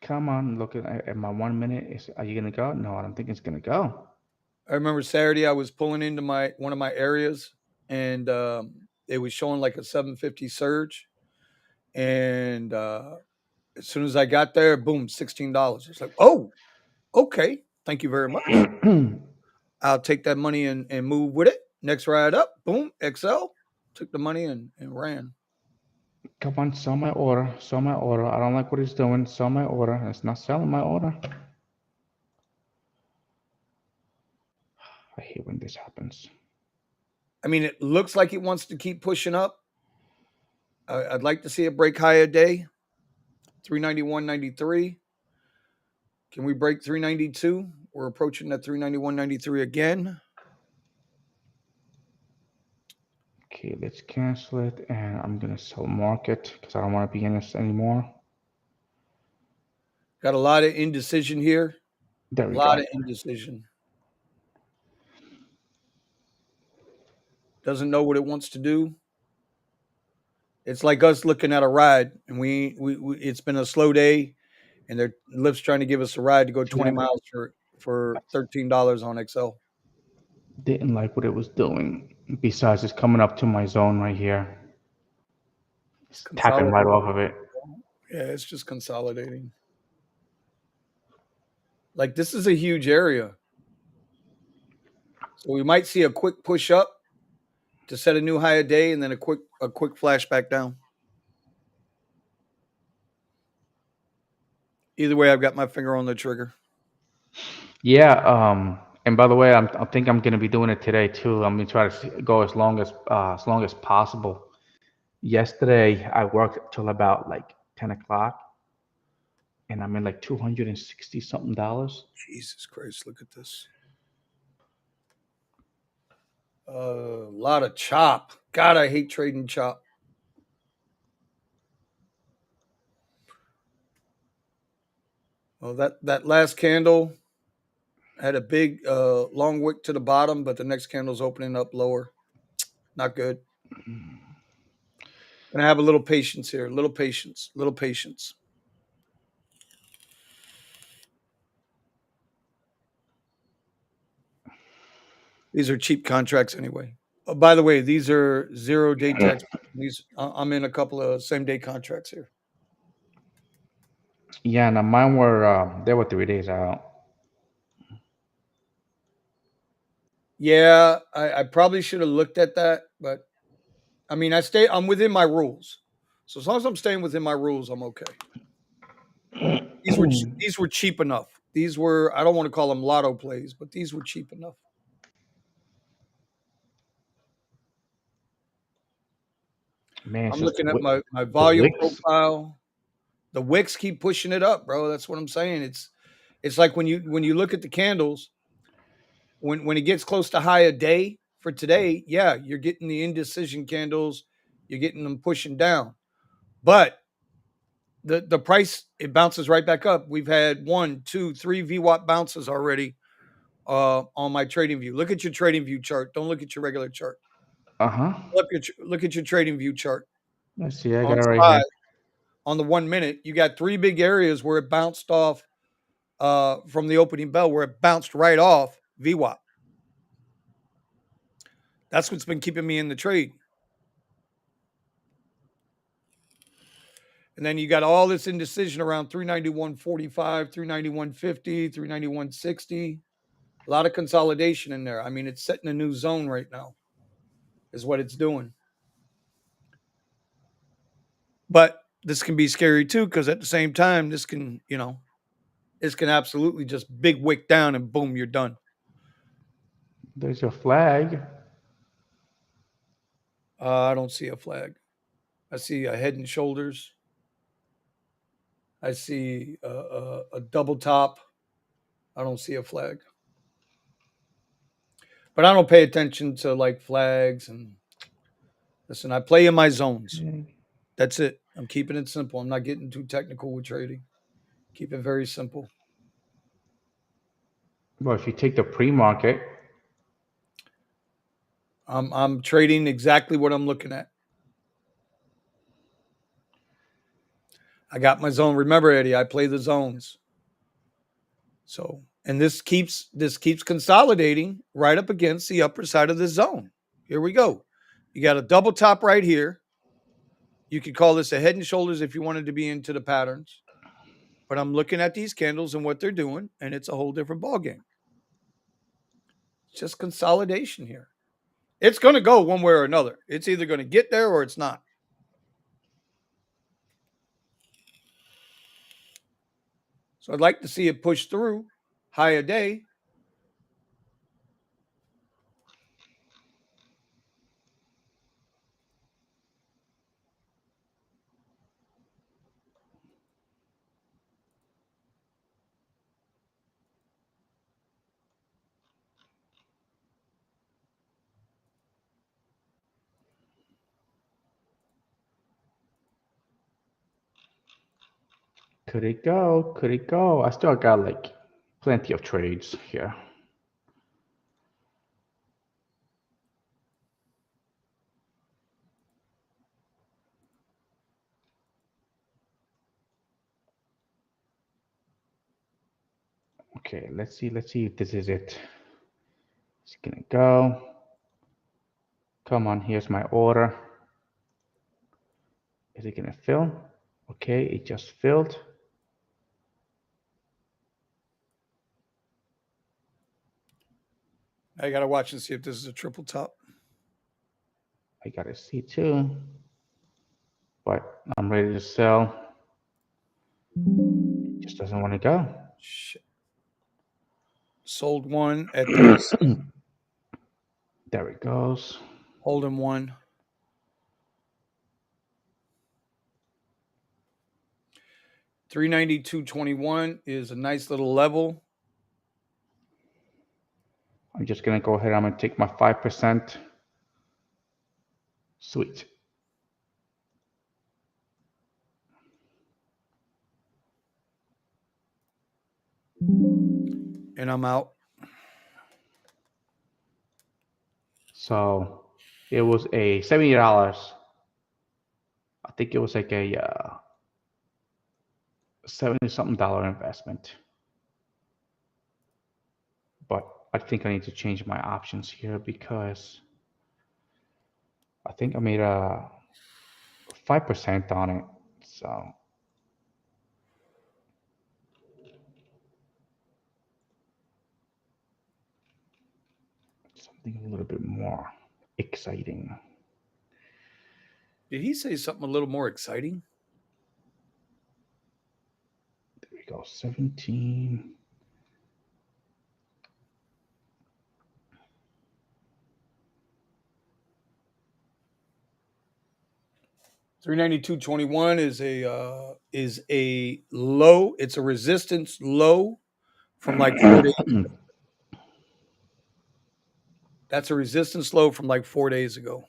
Come on, look at my 1 minute. Are you gonna go? No, I don't think it's gonna go. I remember Saturday I was pulling into my one of my areas and it was showing like a 750 surge. And as soon as I got there, boom, $16. It's like, oh, okay. Thank you very much. I'll take that money and move with it. Next ride up, boom, XL. Took the money and ran. Come on, sell my order. Sell my order. I don't like what he's doing. Sell my order. It's not selling my order. I hate when this happens. I mean, it looks like it wants to keep pushing up. I'd like to see it break high a day, 391.93. Can we break 392? We're approaching that 391.93 again. Okay, let's cancel it, and I'm gonna sell market because I don't want to be in this anymore. Got a lot of indecision here. There A we lot go. of indecision. Doesn't know what it wants to do. It's like us looking at a ride, and we it's been a slow day, and their Lyft's trying to give us a ride to go 20 Yeah, miles for $13 on XL. didn't like what it was doing. Besides, it's coming up to my zone right here. It's It's tapping right consolidating. off of it. Yeah, it's just consolidating. Like this is a huge area, so we might see a quick push up to set a new high a day, and then a quick flashback down. Either way, I've got my finger on the trigger. Yeah. And by the way, I think I'm gonna be doing it today too. I'm gonna try to go as long as possible. Yesterday, I worked till about like 10 o'clock, and I'm in like 260 something dollars. Jesus Christ, look at this. A lot of chop. God, I hate trading chop. Well, that last candle had a big long wick to the bottom, but the next candle's opening up lower. Not good. Gonna have a little patience here. Little patience. Little patience. These are cheap contracts anyway. By the way, these are 0 day tax. These I'm in a couple of same day contracts here. Yeah, now mine were they were 3 days out. Yeah, I probably should have looked at that, but I mean, I'm within my rules. So as long as I'm staying within my rules, I'm okay. These were cheap enough. These were I don't want to call them lotto plays, but these were cheap enough. Man, it's I'm just looking at my the volume wicks. profile. The wicks keep pushing it up, bro. That's what I'm saying. It's like when you look at the candles, when it gets close to high a day for today, yeah, you're getting the indecision candles, you're getting them pushing down. But the price, it bounces right back up. We've had one, two, three VWAP bounces already on my trading view. Look at your trading view chart. Don't look at your regular chart. Uh-huh. Look at your trading view chart Let's see. I got on it right SPY. here. On the 1 minute, you got three big areas where it bounced off from the opening bell, where it bounced right off VWAP. That's what's been keeping me in the trade. And then you got all this indecision around 391.45, 391.50, 391.60. A lot of consolidation in there. I mean, it's setting a new zone right now, is what it's doing. But this can be scary too, because at the same time, this can, this can absolutely just big wick down and boom, you're done. There's your flag. I don't see a flag. I see a head and shoulders. I see a double top. I don't see a flag. But I don't pay attention to like flags and listen, I play in my zones. Okay. That's it. I'm keeping it simple. I'm not getting too technical with trading. Keep it very simple. Well, if you take the pre-market, I'm trading exactly what I'm looking at. I got my zone. Remember, Eddie, I play the zones. So, and this keeps consolidating right up against the upper side of the zone. Here we go. You got a double top right here. You could call this a head and shoulders if you wanted to be into the patterns. But I'm looking at these candles and what they're doing, and it's a whole different ballgame. It's just consolidation here. It's going to go one way or another. It's either going to get there or it's not. So I'd like to see it push through high a day. could it go? Could it go? I still got like plenty of trades here. Okay, let's see. Let's see if this is it. It's gonna go. Come on, here's my order. Is it gonna fill? Okay, it just filled. I got to watch and see if this is a triple top. I gotta see too. But I'm ready to sell. It just doesn't want to go. Shit. Sold one at 37, There it goes. holding one. 392.21 is a nice little level. I'm just gonna go ahead. I'm gonna take my 5%. Sweet. And I'm out. So it was a $70. I think it was like a 70 something dollar investment. But I think I need to change my options here because I think I made a 5% on it. So something a little bit more exciting. Did he say something a little more exciting? There we go. 17. 392.21 is a low. It's a resistance low from like 4 days. That's a resistance low from like 4 days ago.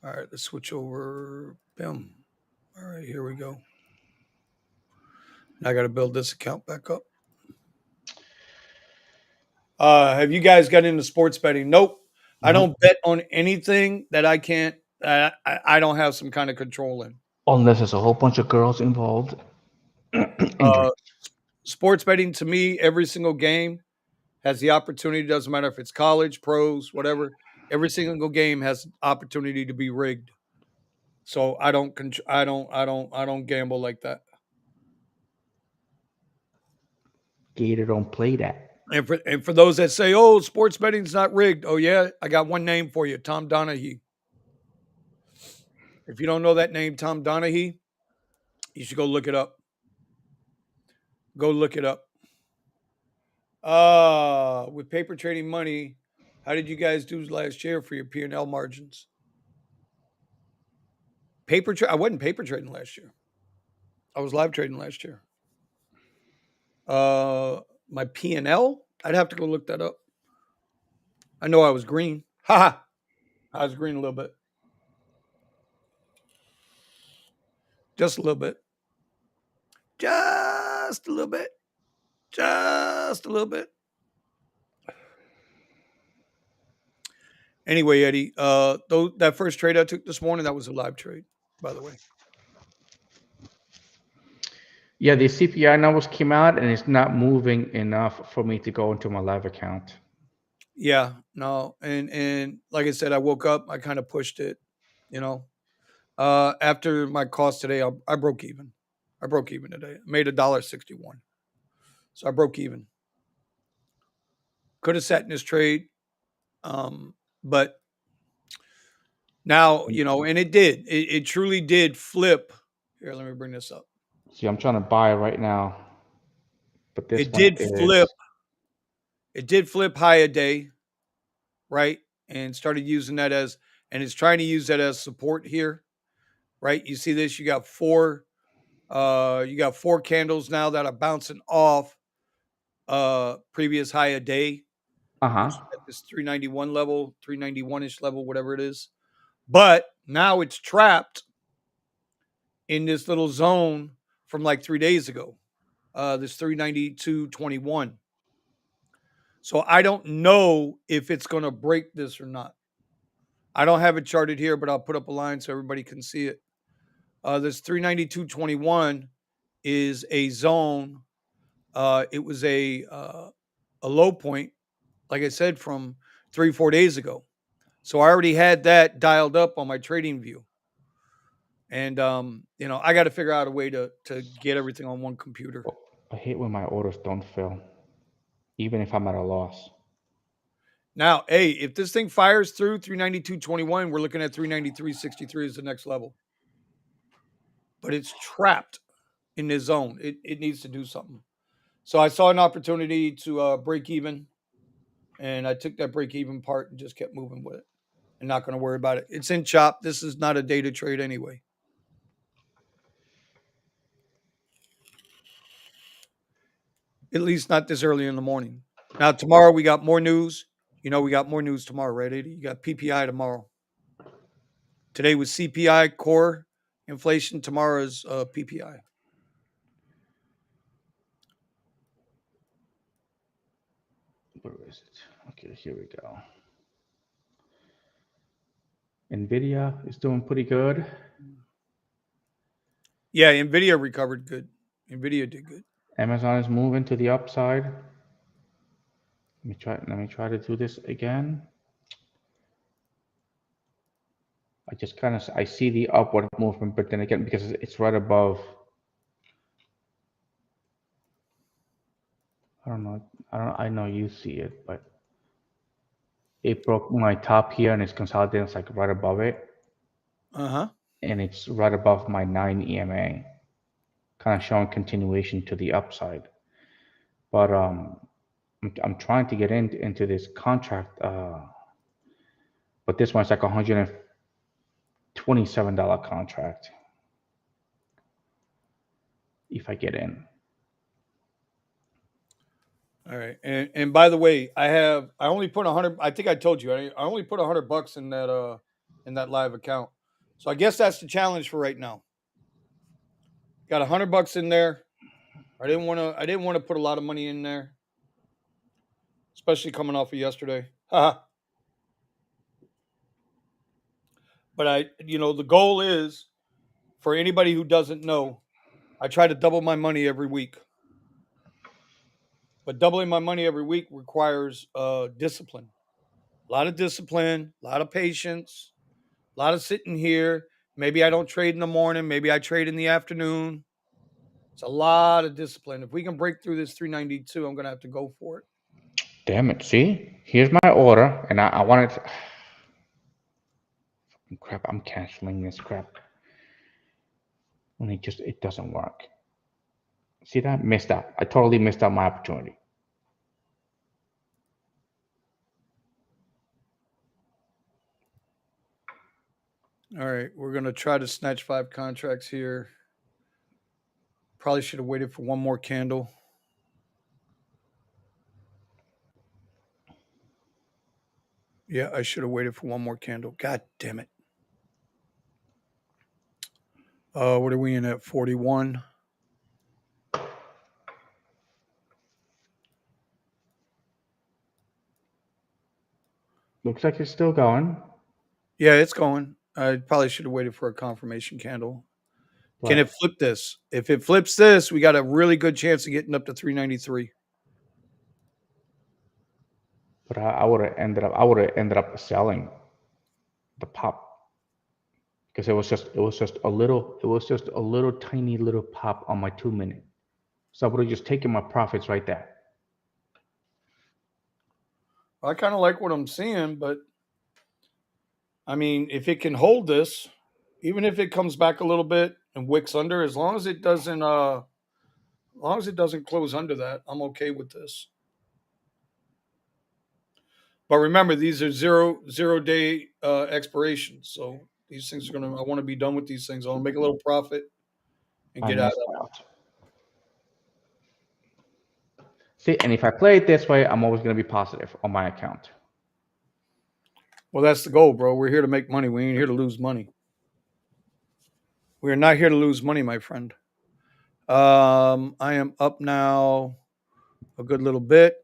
All right, let's switch over. Boom. All right, here we go. Now I got to build this account back up. Have you guys got into sports betting? Nope. I Nope. don't bet on anything that I can't. I don't have some kind of control in. Unless there's a whole bunch of girls involved and Uh, drinks. Sports betting to me, every single game has the opportunity. Doesn't matter if it's college, pros, whatever. Every single game has opportunity to be rigged. So I don't. I don't gamble like that. Gator don't play that. And for those that say, "Oh, sports betting's not rigged," oh yeah, I got one name for you, Tom Donahue. If you don't know that name, Tom Donahue, you should go look it up. Go look it up. With paper trading money, how did you guys do last year for your P&L margins? I wasn't paper trading last year. I was live trading last year. Uh, my P&L, I'd have to go look that up. I know I was green. Ha ha. I was green a little bit. Just a little bit. Just a little bit. Just a little bit. Anyway, Eddie, that first trade I took this morning, that was a live trade, by the way. Yeah, the CPI numbers came out and it's not moving enough for me to go into my live account. Yeah, no, and like I said, I woke up, I kind of pushed it, you know. After my cost today, I broke even. I broke even today. I made $1.61, so I broke even. Could have sat in this trade, but now and it did. It truly did flip. Here, let me bring this up. See, I'm trying to buy right now, but this It one did flip. is, It did flip high a day, right? And started using that as, and it's trying to use that as support here, right? You see this? You got four candles now that are bouncing off previous high a day, which uh-huh. is at this 391 level, 391-ish level, whatever it is. But now it's trapped in this little zone from like 3 days ago. This 392.21. So I don't know if it's going to break this or not. I don't have it charted here, but I'll put up a line so everybody can see it. This 392.21 is a zone. It was a low point, like I said, from 3 4 days ago. So I already had that dialed up on my trading view, and I got to figure out a way to get everything on one computer. Oh, I hate when my orders don't fill, even if I'm at a loss. Now, hey, if this thing fires through 392.21, we're looking at 393.63 as the next level. But it's trapped in this zone. It needs to do something. So I saw an opportunity to break even, and I took that break even part and just kept moving with it, and not going to worry about it. It's in chop. This is not a data trade anyway. At least not this early in the morning. Now tomorrow we got more news. We got more news tomorrow, right, Eddie? You got PPI tomorrow. Today was CPI, core inflation. Tomorrow's PPI. Where is it? Okay, here we go. Nvidia is doing pretty good. Yeah, Nvidia recovered good. Nvidia did good. Amazon is moving to the upside. Let me try to do this again. I see the upward movement, but then again, because it's right above, I don't know, I know you see it, but it broke my top here and it's consolidating, it's like right above it, Uh huh. and it's right above my 9 EMA, kind of showing continuation to the upside. But I'm trying to get into this contract, but this one's like $127 contract if I get in. All right, and by the way, I only put 100. I think I told you I only put $100 in that live account. So I guess that's the challenge for right now. Got $100 in there. I didn't want to put a lot of money in there, especially coming off of yesterday. But the goal is for anybody who doesn't know, I try to double my money every week. But doubling my money every week requires discipline, a lot of discipline, a lot of patience, a lot of sitting here. Maybe I don't trade in the morning. Maybe I trade in the afternoon. It's a lot of discipline. If we can break through this 392, I'm going to have to go for it. Damn it. See? Here's my order, and I wanted to. Crap, I'm canceling this crap. And it doesn't work. See that? Missed out. I totally missed out my opportunity. All right, we're going to try to snatch 5 contracts here. Probably should have waited for one more candle. Yeah, I should have waited for one more candle. God damn it. What are we in at? 41. Looks like it's still going. Yeah, it's going. I probably should have waited for a confirmation candle. Can it But flip this? If it flips this, we got a really good chance of getting up to 393. but I would have ended up selling the pop because it was just a little tiny little pop on my 2 minute. So I would have just taken my profits right there. I kind of like what I'm seeing, but I mean, if it can hold this, even if it comes back a little bit and wicks under, as long as it doesn't close under that, I'm okay with this. But remember, these are zero day expirations, so these things are gonna. I want to be done with these things. I want to make a little profit and I get out missed of it. out. See, and if I play it this way, I'm always going to be positive on my account. Well, that's the goal, bro. We're here to make money. We ain't here to lose money. We are not here to lose money, my friend. I am up now a good little bit.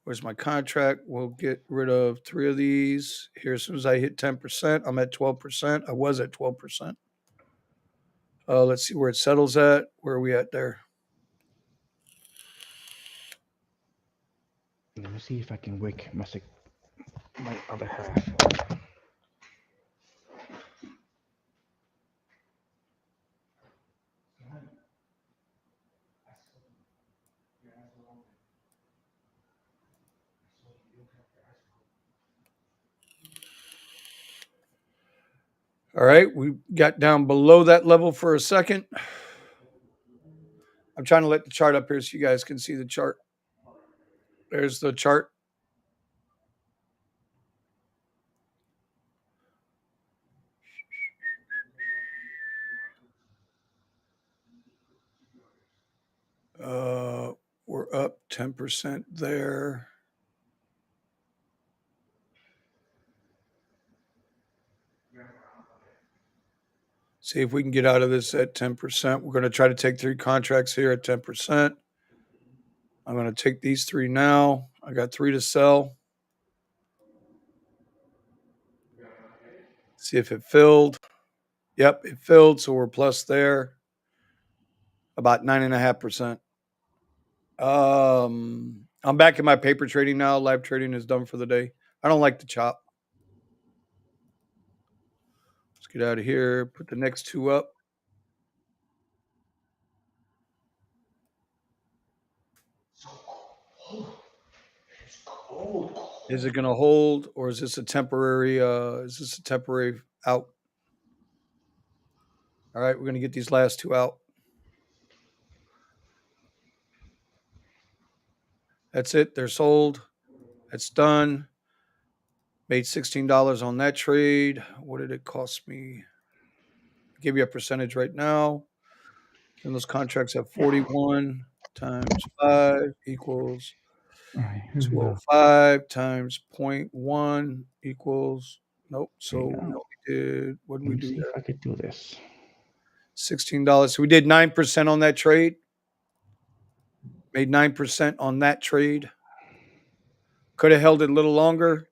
Where's my contract? We'll get rid of 3 of these here as soon as I hit 10%. I'm at 12%. I was at 12%. Let's see where it settles at. Where are we at there? Let me see if I can wake my other half. All right, we got down below that level for a second. I'm trying to let the chart up here so you guys can see the chart. There's the chart. Uh, we're up 10% there. See if we can get out of this at 10%. We're going to try to take 3 contracts here at 10%. I'm going to take these 3 now. I got 3 to sell. See if it filled. Yep, it filled. So we're plus there. About 9.5%. I'm back in my paper trading now. Live trading is done for the day. I don't like to chop. Let's get out of here. Put the next 2 up. Is it going to hold, or is this a temporary? Is this a temporary out? All right, we're going to get these last 2 out. That's it. They're sold. That's done. Made $16 on that trade. What did it cost me? I'll give you a percentage right now. And those contracts have 41. times 5 equals All right, here we go. 205 times point 0.1 equals, nope. There you So we go. only did, what did Let we me do see if there? I could do this. $16. So we did 9% on that trade, made 9% on that trade. Could have held it a little longer.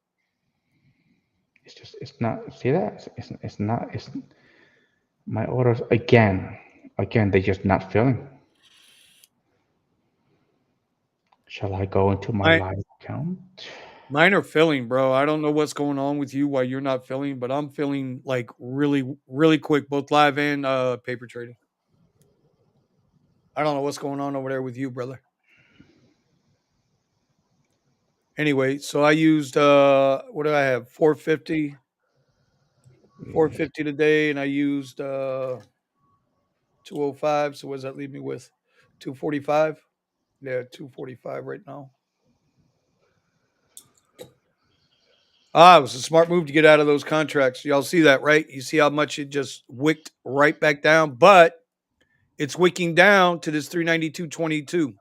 It's just, it's not, see that? It's not, it's my orders again. Again, they're just not filling. Shall I go into my Mine, live account? mine are filling, bro. I don't know what's going on with you, why you're not filling, but I'm filling like really, really quick, both live and paper trading. I don't know what's going on over there with you, brother. Anyway, so I used what do I have? 450, Yes. 450 today, and I used 205. So what does that leave me with? 245. Yeah, 245 right now. It was a smart move to get out of those contracts. Y'all see that, right? You see how much it just wicked right back down, but it's wicking down to this 392.22,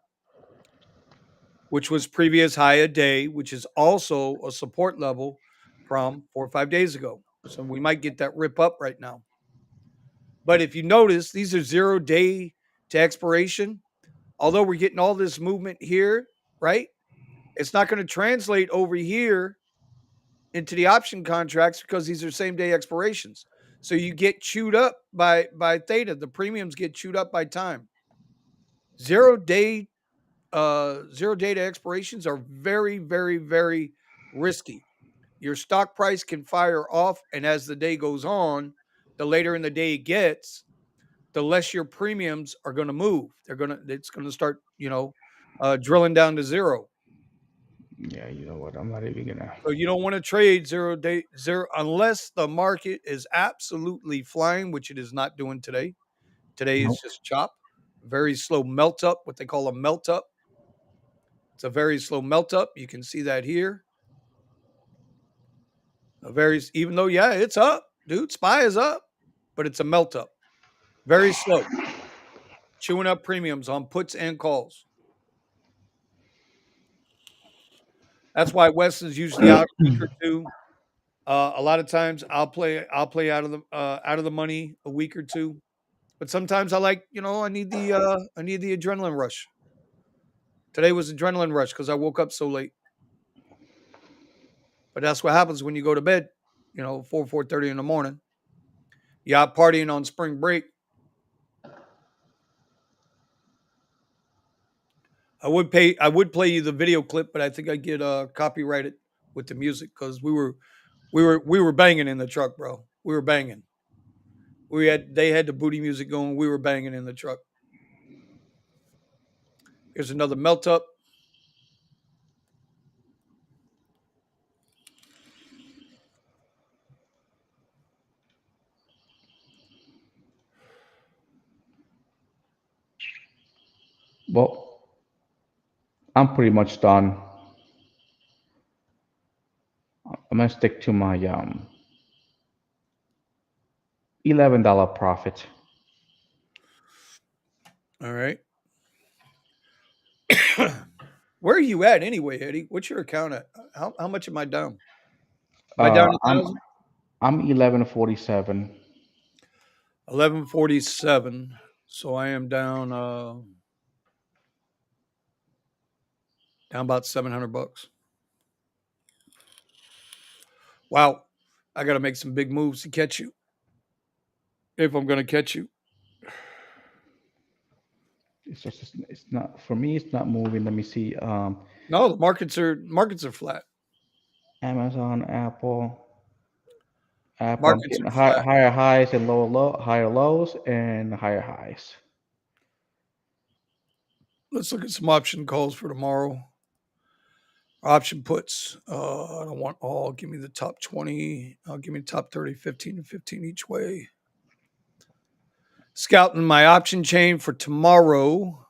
which was previous high a day, which is also a support level from 4 or 5 days ago. So we might get that rip up right now. But if you notice, these are 0 day to expiration. Although we're getting all this movement here, right? It's not going to translate over here into the option contracts because these are same day expirations. So you get chewed up by theta. The premiums get chewed up by time. 0 day 0 day to expirations are very, very, very risky. Your stock price can fire off, and as the day goes on, the later in the day it gets, the less your premiums are going to move. It's going to start, drilling down to zero. Yeah, you know what? I'm not even gonna. So you don't want to trade 0 day zero unless the market is absolutely flying, which it is not doing today. Today is Nope. just chop, very slow melt up, what they call a melt up. It's a very slow melt up. You can see that here. Even though, yeah, it's up, dude. SPY is up, but it's a melt up. Very slow, chewing up premiums on puts and calls. That's why Weston's usually out a week or two. A lot of times I'll play out of the money a week or two. But sometimes I like, I need the adrenaline rush. Today was adrenaline rush because I woke up so late. But that's what happens when you go to bed, 4:30 in the morning. You out partying on spring break. I would play you the video clip, but I think I get copyrighted with the music because we were banging in the truck, bro. We were banging. They had the booty music going. We were banging in the truck. Here's another melt up. Well, I'm pretty much done. I'm gonna stick to my $11 profit. All right. Where are you at anyway, Eddie? What's your account at? How much am I down? Am I down Uh, a I'm thousand? I'm 1147. 1147. So I am down about $700. Wow. I got to make some big moves to catch you. If I'm going to catch you. It's not for me. It's not moving. Let me see. No, the markets are flat. Amazon, Apple, Apple. I'm Markets getting are flat. higher highs and higher lows and higher highs. Let's look at some option calls for tomorrow. Option puts. I don't want all. Give me the top 20. Give me the top 30, 15, and 15 each way. Scouting my option chain for tomorrow.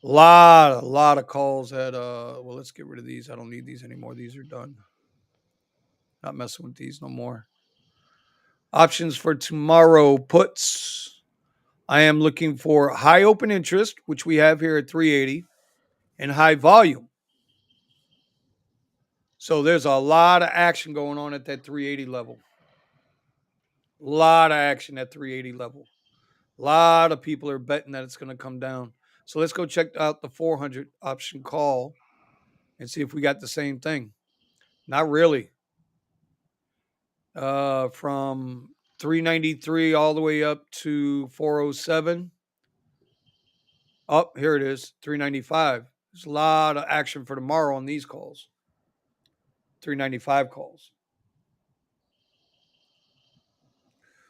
A lot of calls at well, let's get rid of these. I don't need these anymore. These are done. Not messing with these no more. Options for tomorrow puts. I am looking for high open interest, which we have here at 380, and high volume. So there's a lot of action going on at that 380 level. A lot of action at 380 level. A lot of people are betting that it's going to come down. So let's go check out the 400 option call and see if we got the same thing. Not really. From 393 all the way up to 407. Up here it is, 395. There's a lot of action for tomorrow on these calls. 395 calls.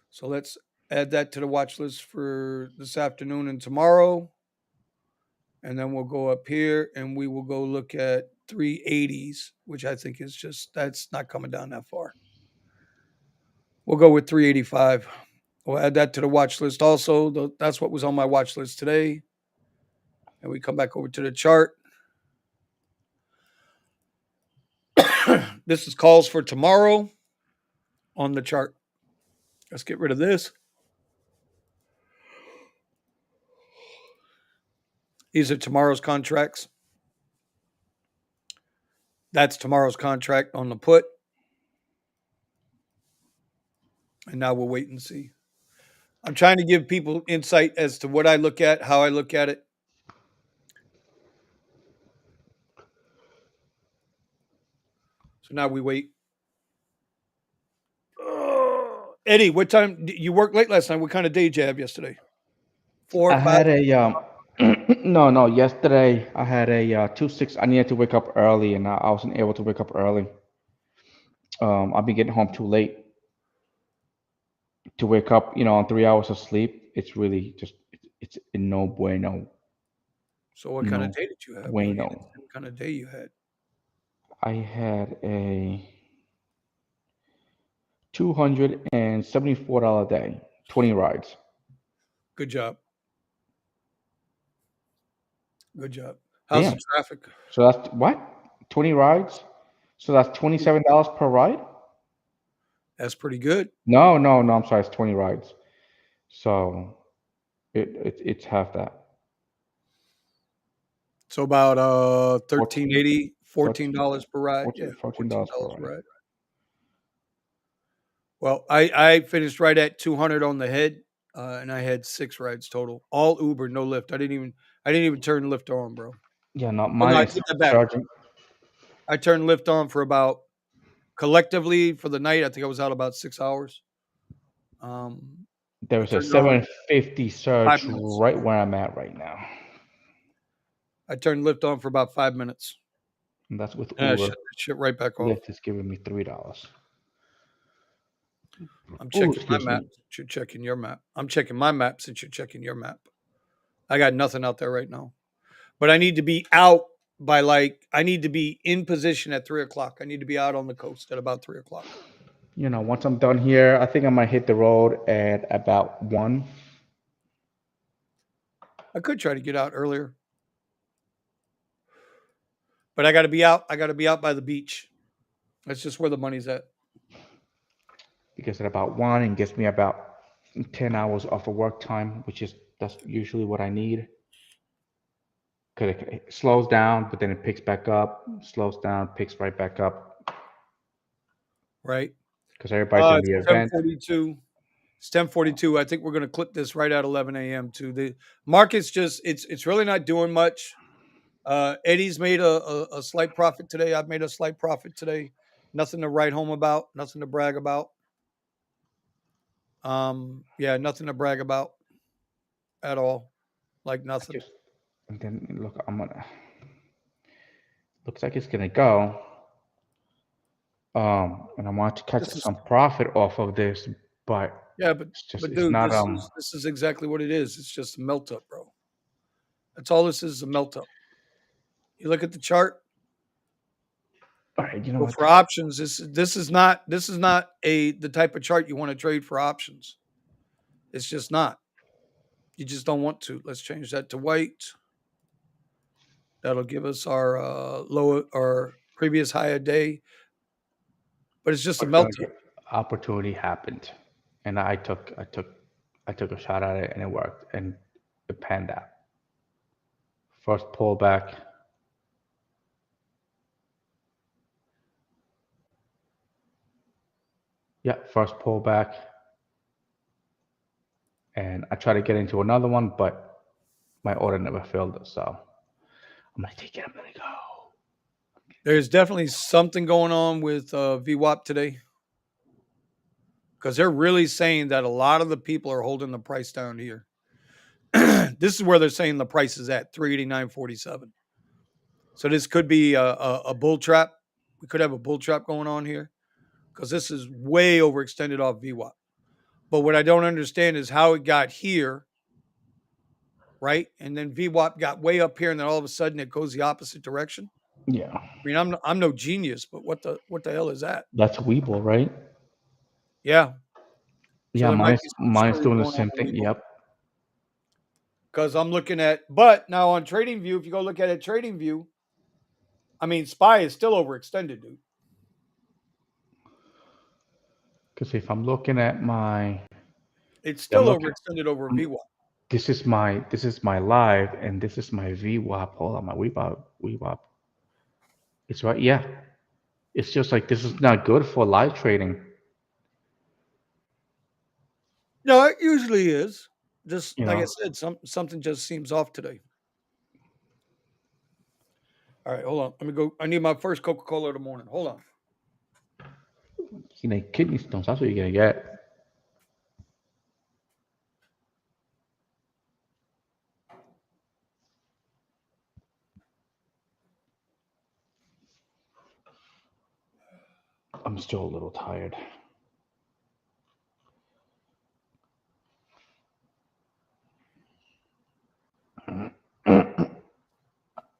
So let's add that to the watch list for this afternoon and tomorrow. And then we'll go up here and we will go look at 380s, which I think is just, that's not coming down that far. We'll go with 385. We'll add that to the watch list also. That's what was on my watch list today. And we come back over to the chart. This is calls for tomorrow on the chart. Let's get rid of this. These are tomorrow's contracts. That's tomorrow's contract on the put. And now we'll wait and see. I'm trying to give people insight as to what I look at, how I look at it. So now we wait. Eddie, what time you worked late last night? What kind of day did you have yesterday? I 4, 5? had a no. Yesterday I had a 2-6. I needed to wake up early, and I wasn't able to wake up early. I've been getting home too late to wake up. On 3 hours of sleep. It's really just it's no bueno, So what kind of no day did you have, bro? You bueno. didn't say what kind of day you had. I had a $274 day, 20 rides. Good job. Good job. How's the Damn. traffic? So that's what? 20 rides? So that's $27 per ride? That's pretty good. No, no, no. I'm sorry. It's 20 rides. So it's half that. So about 14, 1380, 14 13, dollars per ride. Yeah, 14, $14 per $14 a ride. ride. Well, I finished right at 200 on the head, and I had 6 rides total. All Uber, no Lyft. I didn't even turn Lyft on, bro. Yeah, no, Oh no, mine I is take that back. charging. I turned Lyft on for about collectively for the night. I think I was out about 6 hours. I There's a turned it on 750 5 surge minutes. right where I'm at right now. I turned Lyft on for about 5 minutes. And that's with And I Uber. shut that shit right back off. Lyft is giving me $3. I'm Oh, checking my excuse map me. since you're checking your map. I'm checking my map since you're checking your map. I got nothing out there right now. But I need to be out by I need to be in position at 3 o'clock. I need to be out on the coast at about 3 o'clock. Once I'm done here, I think I might hit the road at about 1. I could try to get out earlier, but I got to be out. I got to be out by the beach. That's just where the money's at. Because at about 1 it gets me about 10 hours off of work time, that's usually what I need. Because it slows down, but then it picks back up, slows down, picks right back up. Right. Because everybody's in It's the event. 10:42. It's 10:42. I think we're going to clip this right at 11 a.m. too. The market's just it's really not doing much. Eddie's made a slight profit today. I've made a slight profit today. Nothing to write home about. Nothing to brag about. Yeah, nothing to brag about at all. Like I nothing. just and then look, I'm gonna. Looks like it's gonna go. And I want to catch This is some profit off of this, but yeah, but but it's dude, not this is exactly what it is. It's just a melt up, bro. That's all this is a melt up. You look at the chart. all right. You know Well, what? for options, this is not the type of chart you want to trade for options. It's just not. You just don't want to. Let's change that to white. That'll give us our low our previous high a day, but it's just a melt up. Opportunity happened, and I took I took a shot at it and it worked and it panned out. First pullback, yeah, first pullback, and I tried to get into another one, but my order never filled. So I'm gonna take it. I'm gonna go. There's definitely something going on with VWAP today because they're really saying that a lot of the people are holding the price down here. This is where they're saying the price is at 389.47. So this could be a bull trap. We could have a bull trap going on here because this is way overextended off VWAP. But what I don't understand is how it got here, right? And then VWAP got way up here, and then all of a sudden it goes the opposite direction. Yeah, I mean, I'm no genius, but what the hell is that? that's Weeble, right? Yeah. So Yeah, there might mine's be some mine's stories doing the going on same in thing. Webull. Yep. Because I'm looking at, but now on Trading View, if you go look at it, Trading View, I mean, SPY is still overextended, dude. Because if I'm looking at my, It's I'm still looking. overextended over I'm, VWAP. this is my live, and this is my VWAP. Hold on, my VWAP. It's right. Yeah, it's just like this is not good for live trading. No, it usually is. Just You like I know, said, something just seems off today. All right, hold on. Let me go. I need my first Coca Cola of the morning. Hold on. kidney stones. That's what you're gonna get. I'm still a little tired.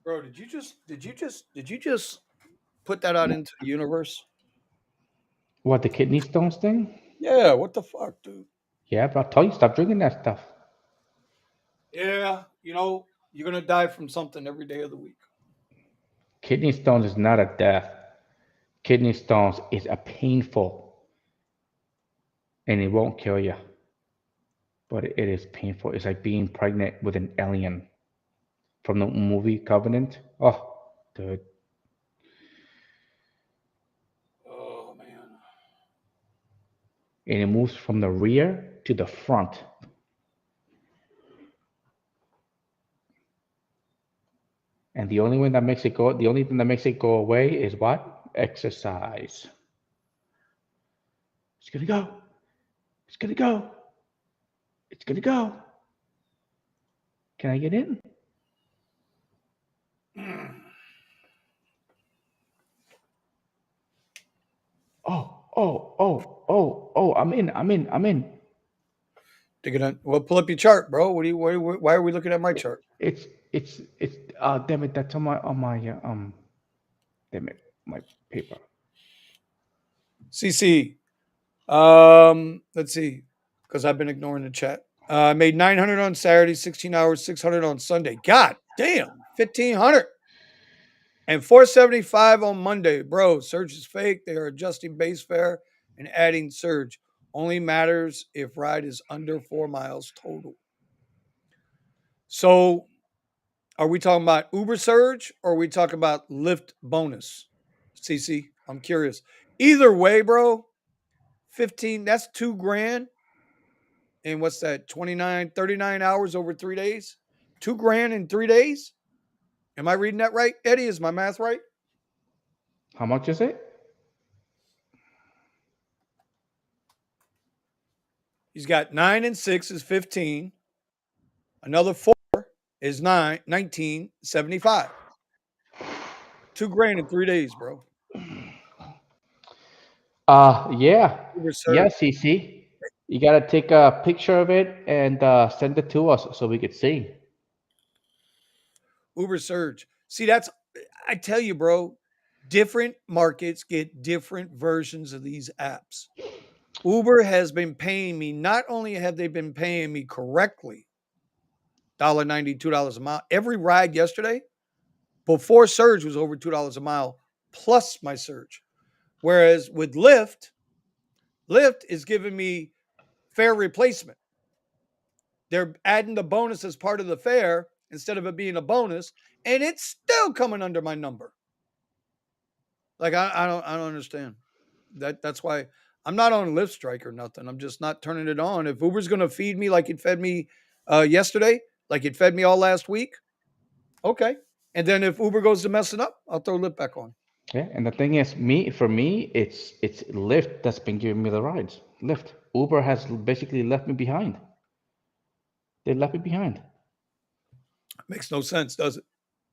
Bro, did you just put that out into the universe? What, the kidney stones thing? Yeah, what the fuck, dude? Yeah, but I told you stop drinking that stuff. Yeah, you're gonna die from something every day of the week. Kidney stones is not a death. Kidney stones is a painful, and it won't kill you, but it is painful. It's like being pregnant with an alien from the movie Covenant. Oh, dude. Oh man. And it moves from the rear to the front. And the only thing that makes it go away is what? Exercise. It's gonna go. It's gonna go. It's gonna go. Can I get in? Oh, oh, oh, oh, oh, I'm in, I'm in, I'm in. Well, pull up your chart, bro. Why are we looking at my chart? Damn it, that's damn it, my paper. CC. Let's see, because I've been ignoring the chat. I made 900 on Saturday, 16 hours, 600 on Sunday. God damn, 1,500 and 475 on Monday, bro. Surge is fake. They are adjusting base fare and adding surge. Only matters if ride is under 4 miles total. So, are we talking about Uber surge or are we talking about Lyft bonus? CC, I'm curious. Either way, bro, 15, that's 2 grand. And what's that, 29, 39 hours over 3 days? 2 grand in 3 days? Am I reading that right? Eddie, is my math right? How much is it? He's got 9 and 6 is 15. Another 4 is 1975. 2 grand in 3 days, bro. Yeah, Uber yeah, surge. CC. You gotta take a picture of it and send it to us so we could see. Uber surge. See, I tell you, bro, different markets get different versions of these apps. Uber has been paying me, not only have they been paying me correctly, $1.90, $2 a mile, every ride yesterday before surge was over $2 a mile plus my surge. Whereas with Lyft is giving me fair replacement. They're adding the bonus as part of the fare instead of it being a bonus, and it's still coming under my number. Like I don't understand. That's why I'm not on Lyft strike or nothing. I'm just not turning it on. If Uber's going to feed me like it fed me yesterday, like it fed me all last week, okay. And then if Uber goes to messing up, I'll throw Lyft back on. Yeah, and the thing is, for me, it's Lyft that's been giving me the rides. Lyft. Uber has basically left me behind. They left me behind. Makes no sense, does it?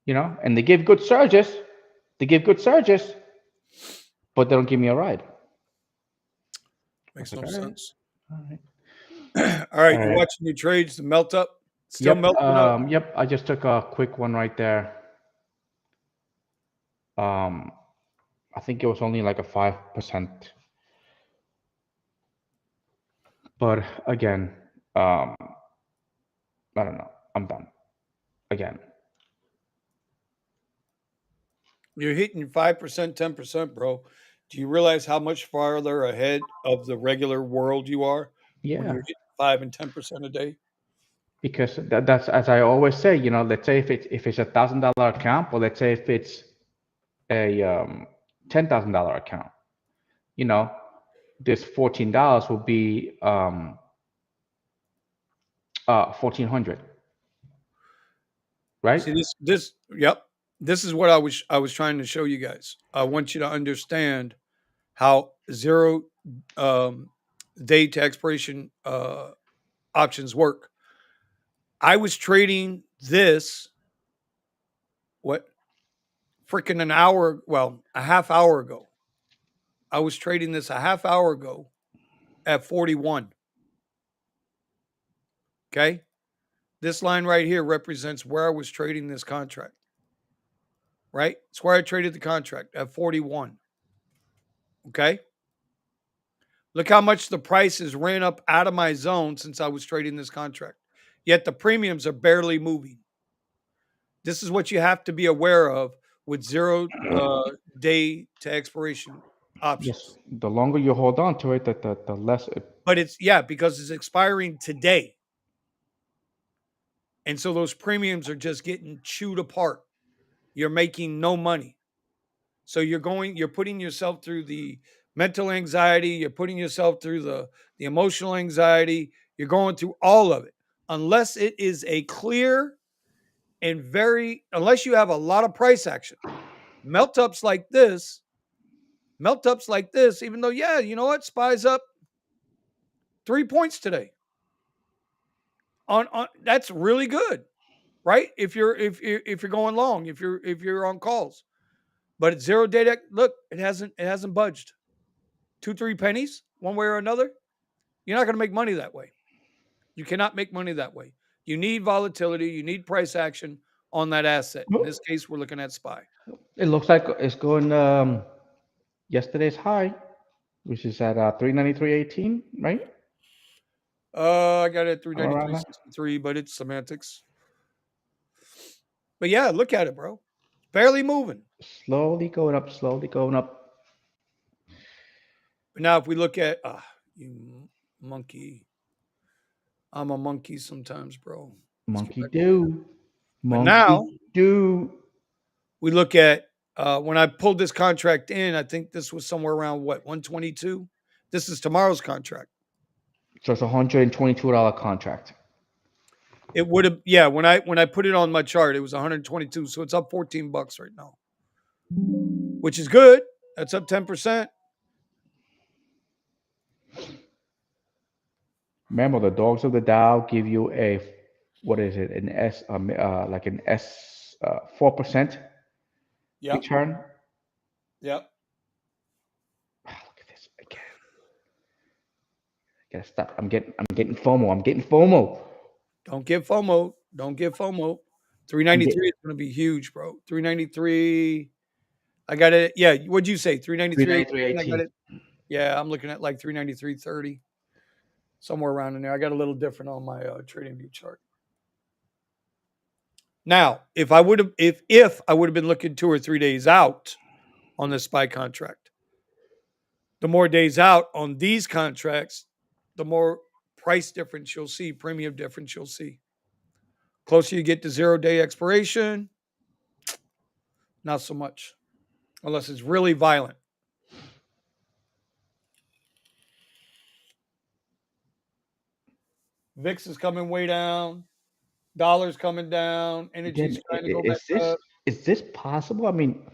And they give good surges. They give good surges, but they don't give me a ride. I was Makes like, no all right, sense. all right, All right, all you right. watching your trades melt up? Still Yep, melting up. yep. I just took a quick one right there. Um, I think it was only like a 5%, but again, I don't know. I'm done again. You're hitting 5%, 10%, bro. Do you realize how much farther ahead of the regular world you are when Yeah, you're hitting 5 and 10% a day? because that's as I always say. Let's say if it's $1,000 account, or let's say if it's a $10,000 account. You know, this $14 will be 1,400, right? See this yep. This is what I was trying to show you guys. I want you to understand how zero um, day to expiration options work. I was trading this what freaking an hour, well, a half hour ago. I was trading this a half hour ago at 41. Okay. This line right here represents where I was trading this contract, right? It's where I traded the contract at 41. Okay. Look how much the prices ran up out of my zone since I was trading this contract. Yet the premiums are barely moving. This is what you have to be aware of with zero day to expiration Yes. options. The longer you hold on to it, the less it. But it's, yeah, because it's expiring today. And so those premiums are just getting chewed apart. You're making no money. So you're putting yourself through the mental anxiety, you're putting yourself through the emotional anxiety, you're going through all of it. Unless it is a clear and unless you have a lot of price action. Melt ups like this, even though, yeah, you know what? Spy's up 3 points today. On that's really good, right? If you're going long, if you're on calls. But at zero data, look, it hasn't budged. 2-3 pennies, one way or another. You're not going to make money that way. You cannot make money that way. You need volatility. You need price action on that asset. In this case, we're looking at SPY. It looks like it's going yesterday's high, which is at 393.18, right? I got it at Around that. 393.63, but it's semantics. But yeah, look at it, bro. Barely moving. Slowly going up, slowly going up. But now if we look at you monkey, I'm a monkey sometimes, bro. Let's get Monkey back over here. do, But now monkey do. we look at when I pulled this contract in, I think this was somewhere around what, 122? This is tomorrow's contract. So it's $122 contract. It would have, yeah, when I put it on my chart, it was 122. So it's up $14 right now, which is good. That's up 10%. Remember, the dogs of the Dow give you a, what is it, an S, like an S, 4% Yep. return. Yep. Look at this again. I gotta stop. I'm getting FOMO. I'm getting FOMO. Don't get FOMO. Don't get FOMO. I'm 393 getting is going to be huge, bro. 393. I got it. Yeah. What'd you say? 393. I got 393.18. it. Yeah. I'm looking at like 393.30, somewhere around in there. I got a little different on my trading view chart. Now, if I would have, if I would have been looking 2 or 3 days out on this SPY contract, the more days out on these contracts, the more Price difference, you'll see. Premium difference, you'll see. Closer you get to 0 day expiration, not so much, unless it's really violent. VIX is coming way down. Dollars coming down. Energy's Again, trying to go back up. is this possible? I mean,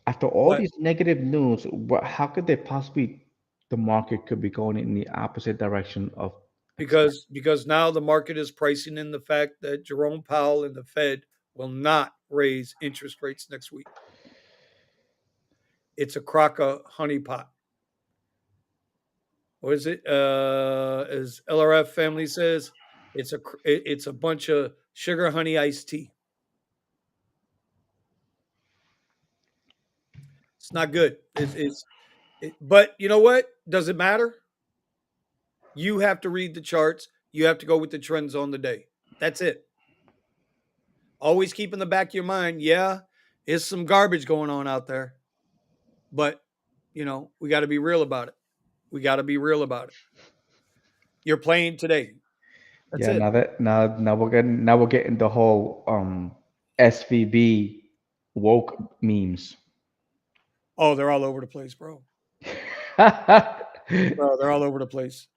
after all But these negative news, how could they possibly the market could be going in the opposite direction of expect? because now the market is pricing in the fact that Jerome Powell and the Fed will not raise interest rates next week. It's a crock of honey pot. What is it? As LRF family says, it's a bunch of sugar honey iced tea. It's not good. But you know what? Does it matter? You have to read the charts. You have to go with the trends on the day. That's it. Always keep in the back of your mind, yeah, it's some garbage going on out there, but we got to be real about it. We got to be real about it. You're playing today. That's Yeah, it. now we're getting the whole SVB woke memes. Oh, they're all over the place, bro. Bro, they're all over the place.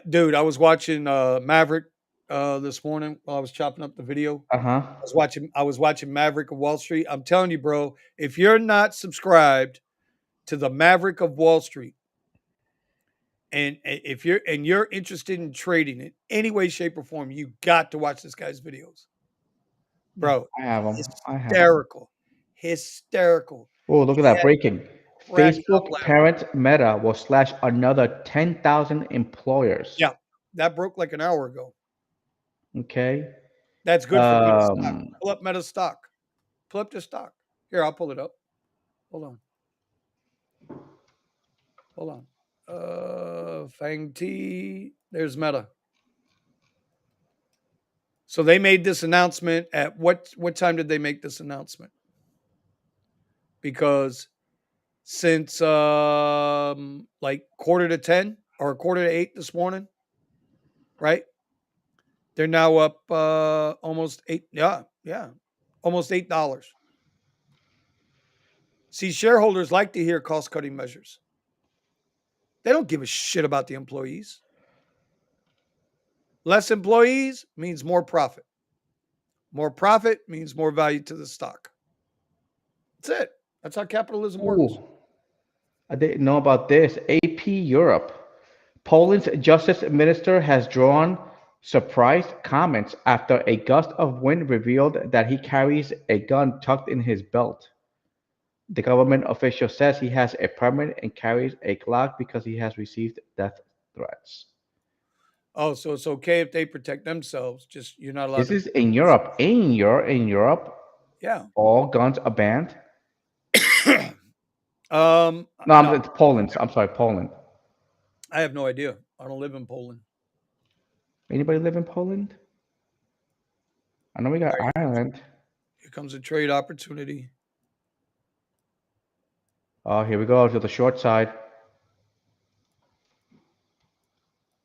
Dude, I was watching Maverick this morning while I was chopping up the video. Uh-huh. I was watching Maverick of Wall Street. I'm telling you, bro, if you're not subscribed to the Maverick of Wall Street, and if you're interested in trading in any way, shape, or form, you got to watch this guy's videos, Yeah, bro. I have them. I have them. Hysterical, hysterical. Oh, look He at that had breaking. cracked up Facebook laughing. parent Meta will slash another 10,000 employers. Yeah, that broke like an hour ago. Okay. That's good for Meta stock. Um, Pull up Meta stock. Pull up the stock. Here, I'll pull it up. Hold on. Hold on. Fang T. There's Meta. So they made this announcement at what time did they make this announcement? Because since like quarter to 10 or quarter to 8 this morning, right? They're now up almost 8, yeah, yeah. Almost $8. See, shareholders like to hear cost-cutting measures. They don't give a shit about the employees. Less employees means more profit. More profit means more value to the stock. That's it. That's how capitalism works. ooh, I didn't know about this. AP Europe. Poland's justice minister has drawn surprised comments after a gust of wind revealed that he carries a gun tucked in his belt. The government official says he has a permit and carries a Glock because he has received death threats. Oh, so it's okay if they protect themselves. Just you're not allowed This to is in protect Europe. In Europe, yourself. all guns are banned. Yeah. No, No, it's Poland. I'm sorry, Poland. I have no idea. I don't live in Poland. Anybody live in Poland? I know we All got right, Ireland. here comes a trade opportunity. Oh, here we go to the short side.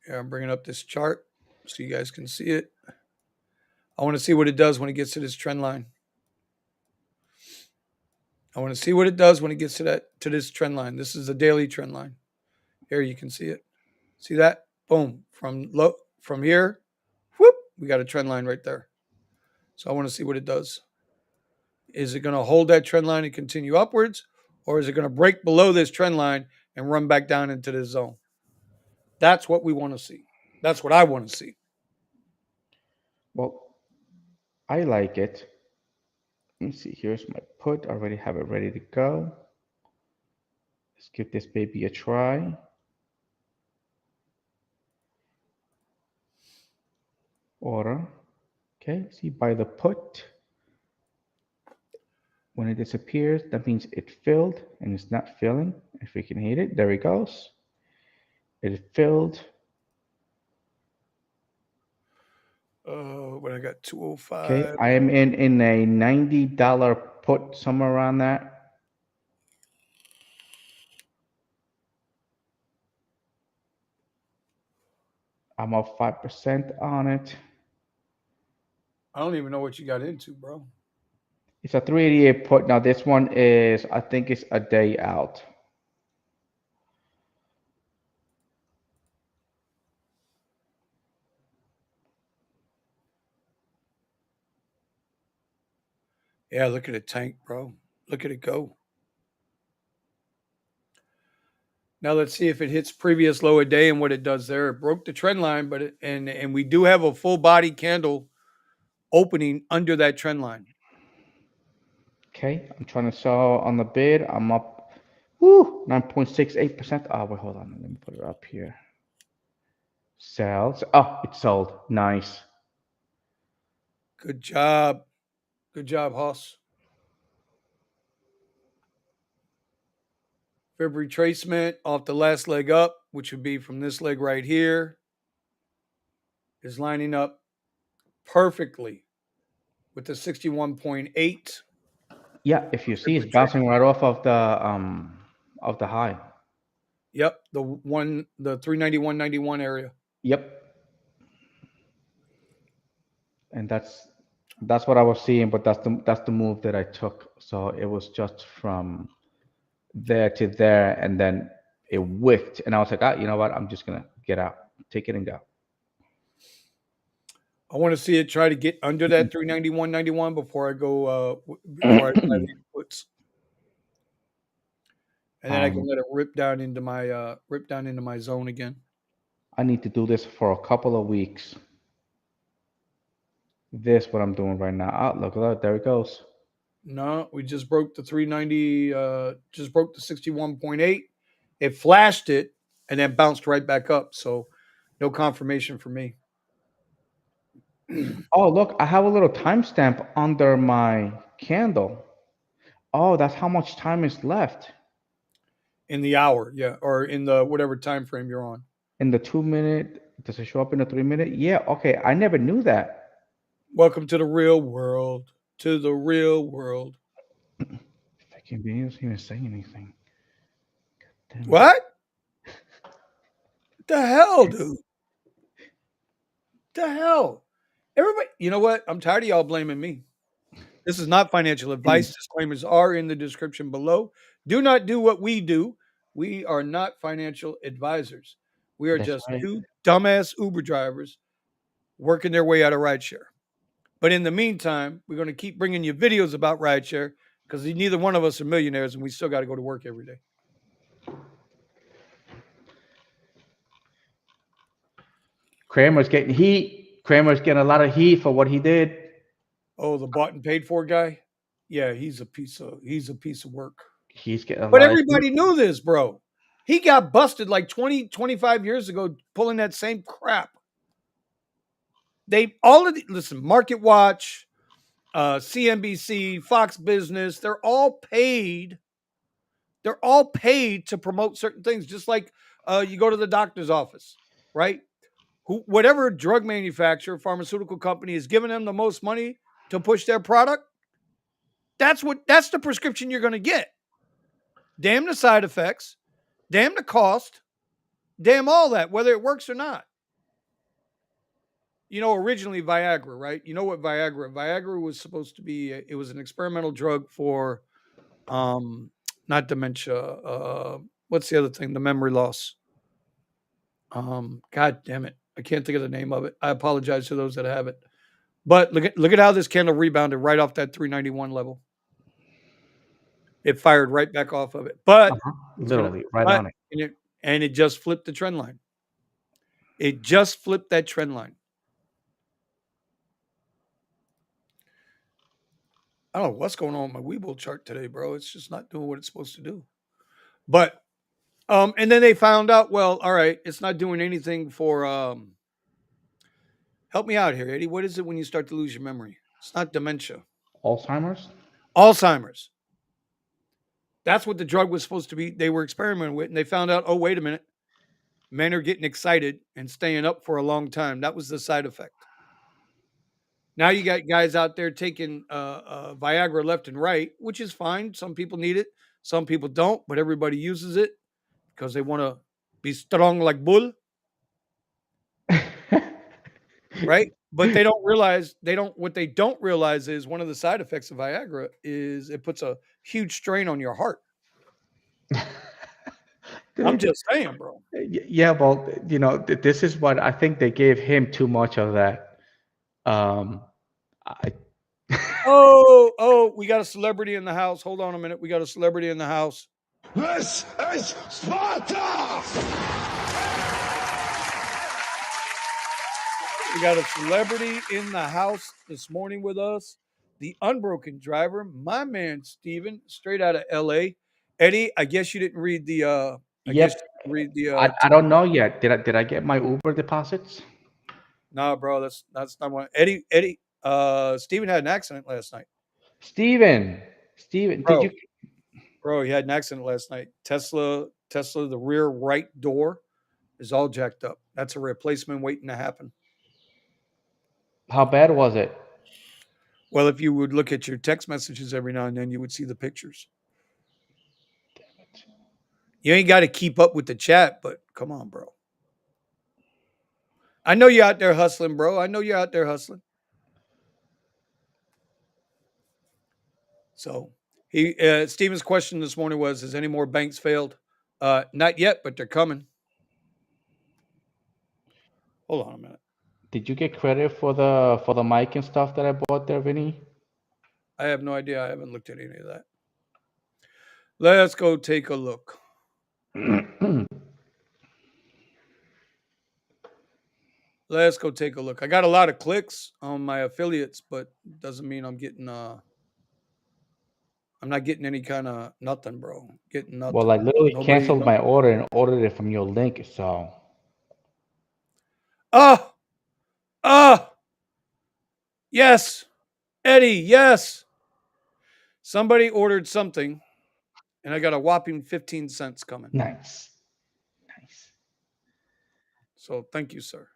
Here, I'm bringing up this chart so you guys can see it. I want to see what it does when it gets to this trend line. I want to see what it does when it gets to this trend line. This is a daily trend line. Here you can see it. See that? Boom. From here, whoop, we got a trend line right there. So I want to see what it does. Is it going to hold that trend line and continue upwards, or is it going to break below this trend line and run back down into this zone? That's what we want to see. That's what I want to see. Well, I like it. Let me see. Here's my put. I already have it ready to go. Let's give this baby a try. Order. Okay. See by the put. When it disappears, that means it filled and it's not filling. If we can hit it, there it goes. It filled. When I got Okay. 205. I am in a $90 put somewhere around that. I'm up 5% on it. I don't even know what you got into, bro. It's a 388 put. Now this one is, I think it's a day out. Yeah, look at it tank, bro. Look at it go. Now let's see if it hits previous low a day and what it does there. It broke the trend line, but and we do have a full body candle opening under that trend line. Okay, I'm trying to sell on the bid. I'm up, woo, 9.68%. Oh, wait, hold on. Let me put it up here. Sells. Oh, it sold. Nice. Good job. Good job, Hoss. Fib retracement off the last leg up, which would be from this leg right here, is lining up perfectly with the 61.8 Yeah, if you Fib see, it's bouncing retracement. right off of the high. Yep, the 391.91 area. Yep, and that's what I was seeing, but that's the move that I took. So it was just from there to there, and then it wicked, and I was like, ah, you know what? I'm just gonna get out, take it and go. I want to see it try to get under that 391.91 before I go before I buy the inputs, and then I can um, let it rip down into my zone again. I need to do this for a couple of weeks. This what I'm doing right now. Oh, look, there it goes. No, we just broke the 390, just broke the 61.8. It flashed it and then bounced right back up. So no confirmation for me. Oh, look, I have a little timestamp under my candle. Oh, that's how much time is left In the hour, yeah, or in the whatever time frame you're on. in the 2 minute. Does it show up in the 3 minute? Yeah. Okay, I never knew that. Welcome to the real world. To the real world. Fucking video doesn't even say anything. Damn it. What the hell, dude? The hell? Everybody, you know what? I'm tired of y'all blaming me. This is not financial advice. Disclaimers are in the description below. Do not do what we do. We are not financial advisors. We are That's just right. two dumbass Uber drivers working their way out of rideshare. But in the meantime, we're going to keep bringing you videos about rideshare because neither one of us are millionaires and we still got to go to work every day. Kramer's getting heat. Kramer's getting a lot of heat for what he did. Oh, the bought and paid for guy? Yeah, he's a piece of work. He's getting a But lot of heat. everybody knew this, bro. He got busted like 20, 25 years ago pulling that same crap. They all of the listen, Market Watch, CNBC, Fox Business, they're all paid to promote certain things, just like you go to the doctor's office, right? Whatever drug manufacturer, pharmaceutical company is giving them the most money to push their product, that's the prescription you're going to get. Damn the side effects, damn the cost, damn all that, whether it works or not. Originally Viagra, right? You know what Viagra was supposed to be, it was an experimental drug for um not dementia, what's the other thing? The memory loss. God damn it. I can't think of the name of it. I apologize to those that have it. But look at how this candle rebounded right off that 391 level. It fired right back off of it. But Uh-huh. it's gonna Literally right but on it. and it just flipped the trend line. It just flipped that trend line. I don't know what's going on with my Webull chart today, bro. It's just not doing what it's supposed to do. But and then they found out, well, all right, it's not doing anything for help me out here, Eddie. What is it when you start to lose your memory? It's not dementia. Alzheimer's. Alzheimer's. That's what the drug was supposed to be. They were experimenting with, and they found out, oh, wait a minute. Men are getting excited and staying up for a long time. That was the side effect. Now you got guys out there taking Viagra left and right, which is fine. Some people need it, some people don't, but everybody uses it because they want to be strong like bull. right? But they don't what they don't realize is one of the side effects of Viagra is it puts a huge strain on your heart. I'm Dude, just saying, bro. yeah, well, this is what I think they gave him too much of that. Um, I, Oh, we got a celebrity in the house. Hold on a minute. We got a celebrity in the house. This is Sparta! We got a celebrity in the house this morning with us. The unbroken driver, my man Steven, straight out of LA. Eddie, I guess you didn't read the I guess yep, you didn't read the I don't know yet. Did I get my Uber deposits? no, bro, that's not one. Eddie, Steven had an accident last night. Steven, did you? Bro, bro, he had an accident last night. Tesla, the rear right door is all jacked up. That's a replacement waiting to happen. How bad was it? Well, if you would look at your text messages every now and then, you would see the pictures. You ain't got to keep up with the chat, but come on, bro. I know you're out there hustling, bro. I know you're out there hustling. So he Steven's question this morning was: has any more banks failed? Not yet, but they're coming. Hold on a minute. Did you get credit for the mic and stuff that I bought there, Vinny? I have no idea. I haven't looked at any of that. Let's go take a look. Let's go take a look. I got a lot of clicks on my affiliates, but doesn't mean I'm not getting any kind of nothing, bro. Getting Well, I nothing. literally Nobody canceled no my order and ordered it from your link. So, Ah, ah, yes. Eddie, yes. Somebody ordered something and I got a whopping 15 cents coming. nice, nice. So thank you, sir.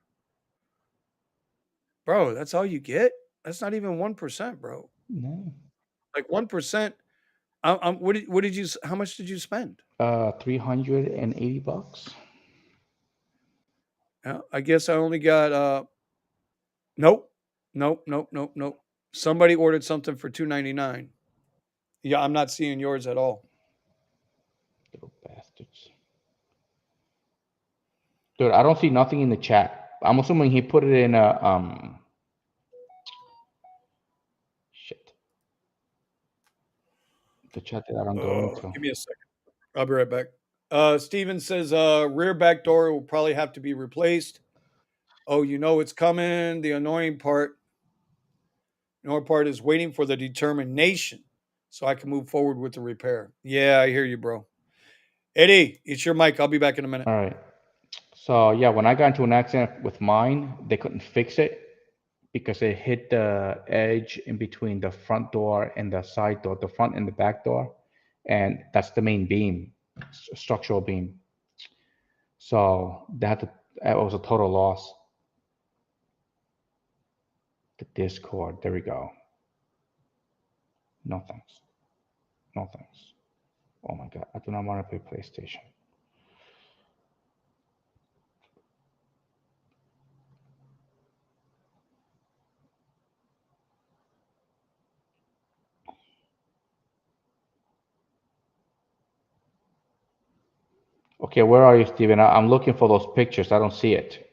Bro, that's all you get? That's not even 1%, bro. No. Like 1%. What did you, how much did you spend? $380. I guess I only got, nope, nope. Somebody ordered something for 2.99. Yeah, I'm not seeing yours at all. Little bastards. Dude, I don't see nothing in the chat. I'm assuming he put it in a shit. The chat that I don't go into. Give me a second. I'll be right back. Steven says rear back door will probably have to be replaced. Oh, you know it's coming. The annoying part is waiting for the determination so I can move forward with the repair. Yeah, I hear you, bro. Eddie, it's your mic. I'll be back in a minute. All right. So yeah, when I got into an accident with mine, they couldn't fix it because it hit the edge in between the front door and the side door, the front and the back door, and that's the main beam, structural beam. So that was a total loss. The Discord, there we go. No thanks. No thanks. Oh my God, I do not want to play PlayStation. Okay, where are you, Steven? I'm looking for those pictures. I don't see it.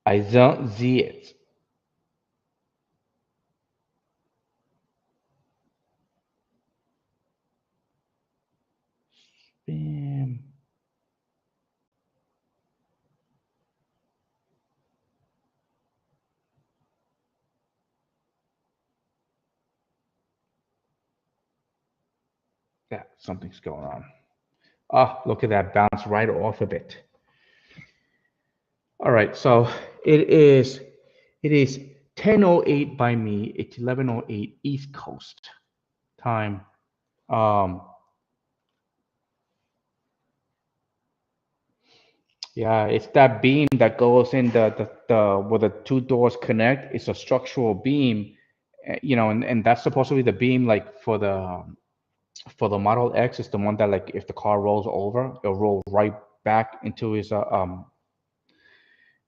I don't see it. Spam. Yeah, something's going on. Ah, look at that, bounce right off of it. All right, so it is it is 10:08 by me. It's 11:08 East Coast time. Um, yeah, it's that beam that goes in the where the two doors connect. It's a structural beam, and that's supposed to be the beam like for the Model X. It's the one that like if the car rolls over, it'll roll right back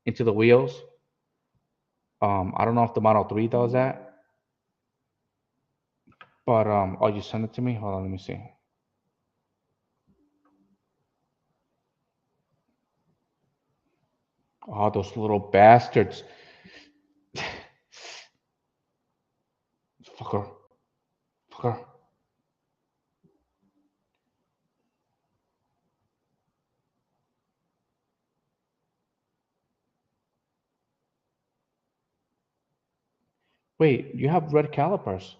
into the wheels. I don't know if the Model 3 does that, but oh, you send it to me. Hold on, let me see. Oh, those little bastards. Fucker, fucker. Wait, you have red calipers.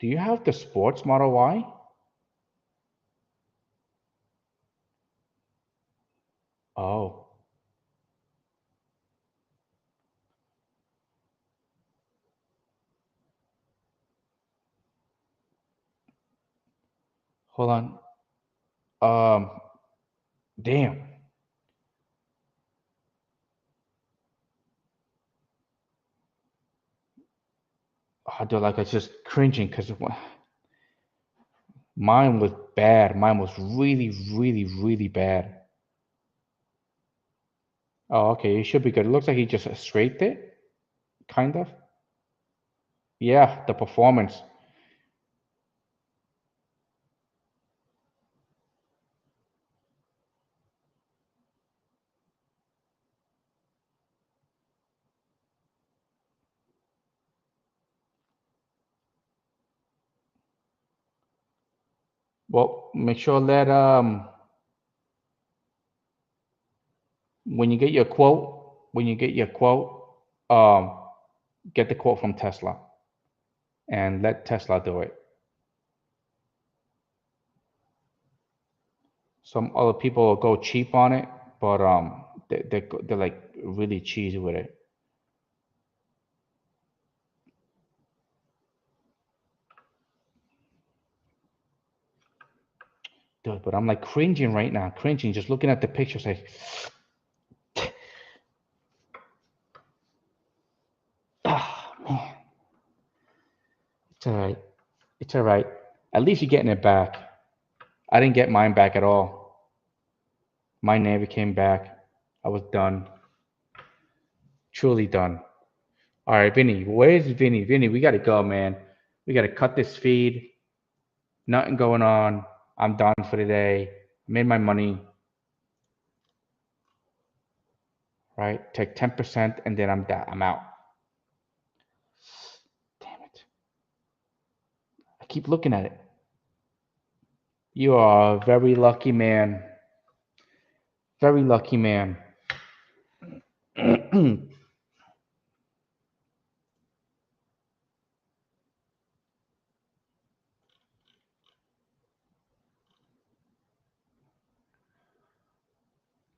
Do you have the sports Model Y? Oh, hold on. Um, damn. I do like I just cringing because mine was bad. Mine was really, really, really bad. Oh, okay, it should be good. It looks like he just scraped it, kind of. Yeah, the performance. Well, make sure that when you get your quote, um, get the quote from Tesla and let Tesla do it. Some other people will go cheap on it, but they're like really cheesy with it. Dude, but I'm like cringing right now, cringing just looking at the pictures. Like, ah, man, it's all right. It's all right. At least you're getting it back. I didn't get mine back at all. Mine never came back. I was done, truly done. All right, Vinny, where's Vinny? Vinny, we gotta go, man. We gotta cut this feed. Nothing going on. I'm done for the day. I made my money, right? Take 10% and then I'm out. Damn it. I keep looking at it. You are a very lucky man. Very lucky man.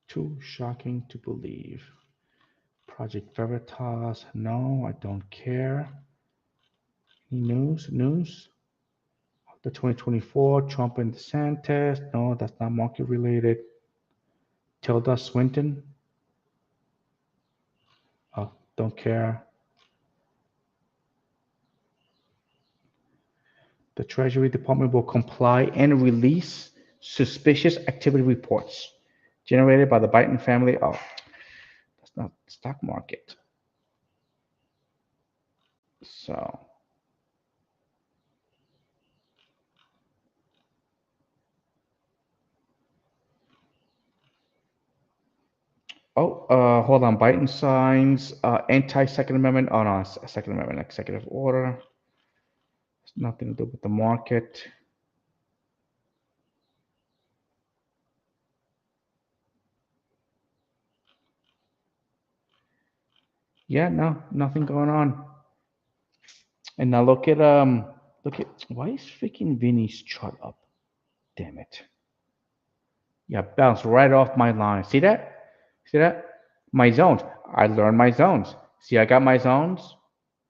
Too shocking to believe. Project Veritas. No, I don't care. News? News? The 2024 Trump and DeSantis. No, that's not market related. Tilda Swinton. Oh, don't care. The Treasury Department will comply and release suspicious activity reports generated by the Biden family. Oh, that's not stock market. So, hold on. Biden signs anti-Second Amendment. Oh no, Second Amendment executive order. It's nothing to do with the market. Yeah, no, nothing going on. And now look at why is freaking Vinny's chart up? Damn it. Yeah, bounced right off my line. See that? See that? My zones. I learned my zones. See, I got my zones.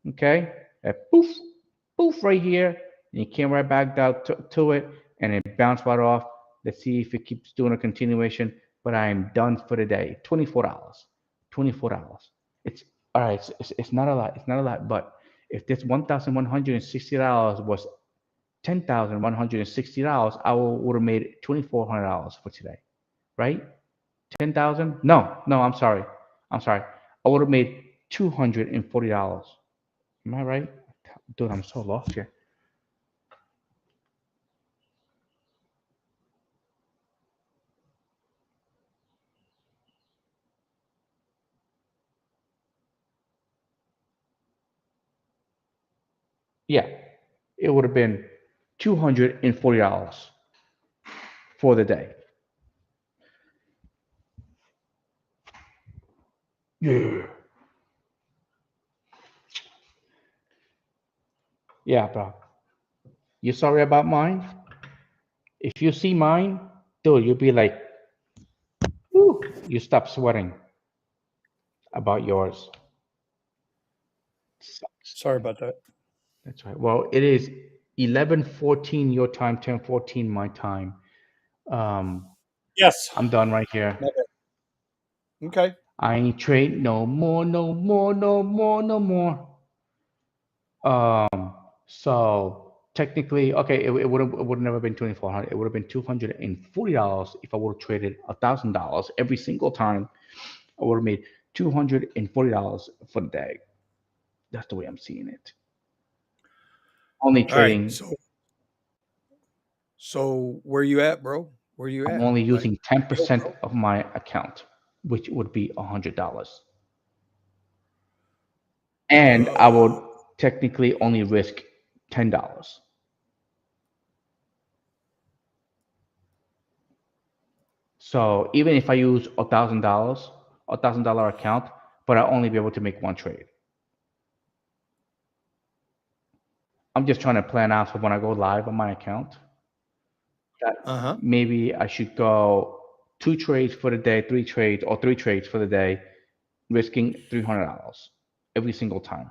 Okay. Poof, poof, right here. And it came right back down to it, and it bounced right off. Let's see if it keeps doing a continuation. But I am done for the day. $24. $24. It's all right. It's not a lot. It's not a lot. But if this $1,160 was $10,160, I would have made $2,400 for today, right? 10,000? No, no, I'm sorry. I'm sorry, I would have made $240. Am I right? Dude, I'm so lost here. Yeah, it would have been $240 for the day. Yeah. Yeah, bro. You sorry about mine? If you see mine, dude, you'll be like, whew, you stop sweating about yours. Sucks. Sorry about that. That's right. Well, it is 11:14 your time, 10:14 my time. Um, Yes. I'm done right here. My bad. Okay. I ain't trade no more, no more, no more, no more. So technically, okay, it would have never been 2,400. It would have been $240 if I would have traded $1,000 every single time. I would have made $240 for the day. That's the way I'm seeing it. Only All right. trading. So where you at, bro? Where you I'm at? only Like, using yo, 10% bro. of my account, which would be $100. And I would Uh, technically only risk $10. So even if I use $1,000 account, but I only be able to make one trade. I'm just trying to plan out for when I go live on my account that uh-huh. maybe I should go two trades for the day, three trades, or three trades for the day, risking $300 every single time.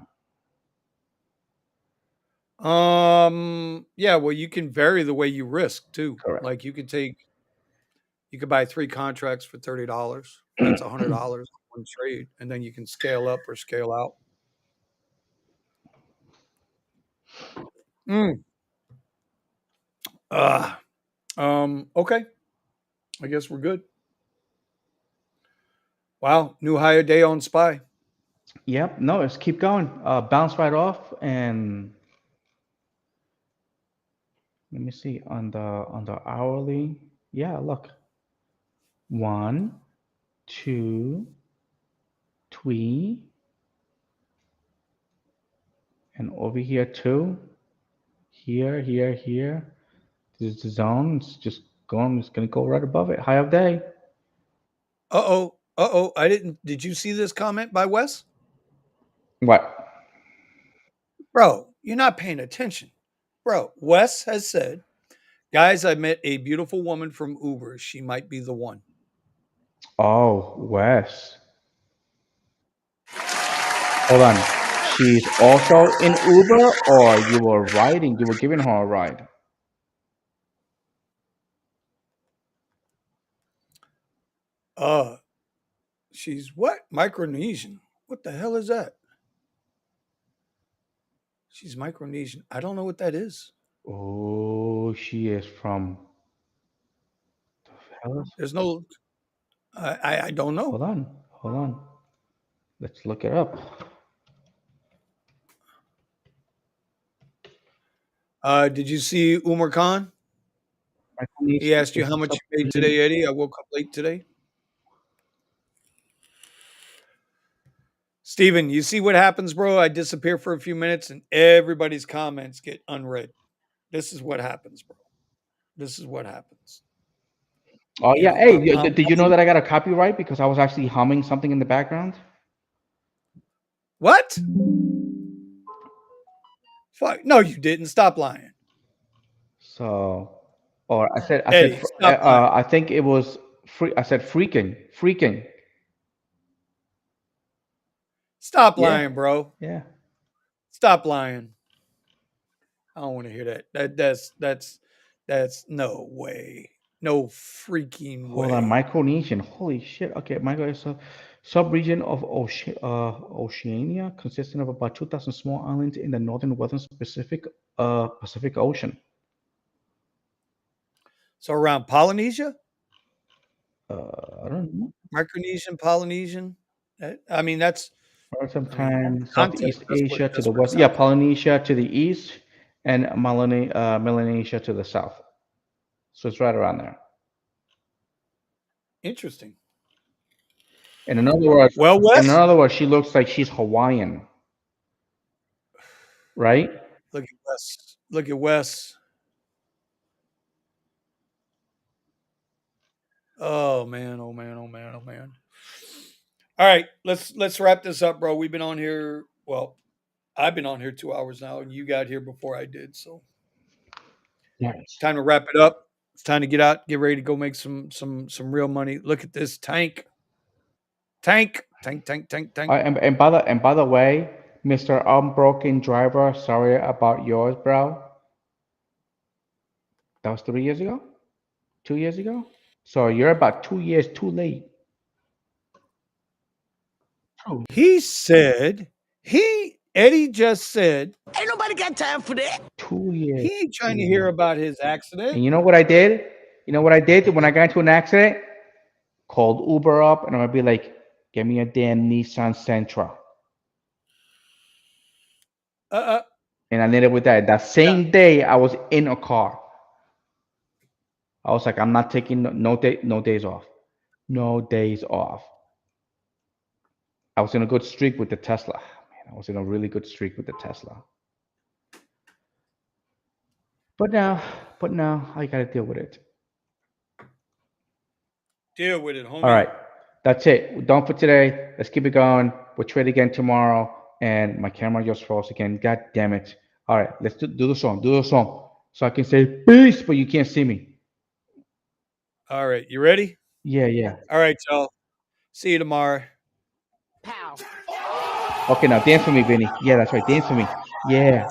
Yeah, well, you can vary the way you risk too. Correct. Like you could buy 3 contracts for $30. That's $100 on one trade, and then you can scale up or scale out. Mm. Uh, okay. I guess we're good. Wow, new higher day on SPY. Yep. No, let's keep going. Bounce right off, and let me see on the hourly. Yeah, look, one, two, three, and over here too. Here, here, here. This is the zone. It's just going. It's gonna go right above it. High of day. Uh-oh. Uh-oh. I didn't Did you see this comment by Wes? What? Bro, you're not paying attention. Bro, Wes has said, "Guys, I met a beautiful woman from Uber. She might be the one." Oh, Wes. Hold on. She's also in Uber, or you were riding? You were giving her a ride. Uh, she's what? Micronesian. What the hell is that? She's Micronesian. I don't know what that is. Oh, she is from. Hell is- There's no I don't know. Hold on. Hold on. Let's look it up. Did you see Umar Khan? He Micronesian asked you is how a much you made subregion. today, Eddie. I woke up late today. Steven, you see what happens, bro? I disappear for a few minutes and everybody's comments get unread. This is what happens, bro. This is what happens. Oh You yeah. know, Hey, I'm did you know that I got a copyright because I was actually humming something in the background? what? Fuck. No, you didn't. Stop lying. So, or I said, Eddie, stop lying. I think it was free. I said freaking, freaking. Stop Yeah, lying, bro. yeah. Stop lying. I don't want to hear that. That's no way. No freaking Hold on, way. Micronesian. Holy shit. Okay, Micro is a sub-region of Oceania, consisting of about 2,000 small islands in the northern western Pacific Ocean. So around Polynesia, I don't know. Micronesian, Polynesian. I mean, that's. Or I mean, sometimes context. Southeast Asia to That's the what it west. Yeah, sounds like. Polynesia to the east, and Melanesia to the south. So it's right around there. Interesting. And in other words, Well, and in Wes, other words, she looks like she's Hawaiian, right? look at Wes. Look at Wes. Oh man. Oh man. Oh man. Oh man. All right, let's wrap this up, bro. We've been on here. Well, I've been on here 2 hours now, and you got here before I did. So Yes. time to wrap it up. It's time to get out, get ready to go make some real money. Look at this tank, tank, tank, tank, tank, tank. And by the way, Mr. Unbroken Driver, sorry about yours, bro. That was 3 years ago, 2 years ago. So you're about 2 years too late. Oh, He said Eddie just said Ain't nobody got time for that. 2 years he ain't trying to too hear late. about his accident. And you know what I did? You know what I did when I got into an accident? Called Uber up, and I'm gonna be like, "Get me a damn Nissan Sentra." Uh, And I did it with that. That yeah. same day, I was in a car. I was like, "I'm not taking no days off, no days off." I was in a good streak with the Tesla. Man, I was in a really good streak with the Tesla. But now, but now I gotta deal with it. Deal with it, All homie. right, that's it. We're done for today. Let's keep it going. We'll trade again tomorrow. And my camera just froze again. God damn it. All right, let's do the song. Do the song. So I can say peace, but you can't see me. All right, you ready? Yeah, yeah. All right, y'all. See you tomorrow. Pow. Okay, now dance for me, Vinny. Yeah, that's right. Dance for me. Yeah.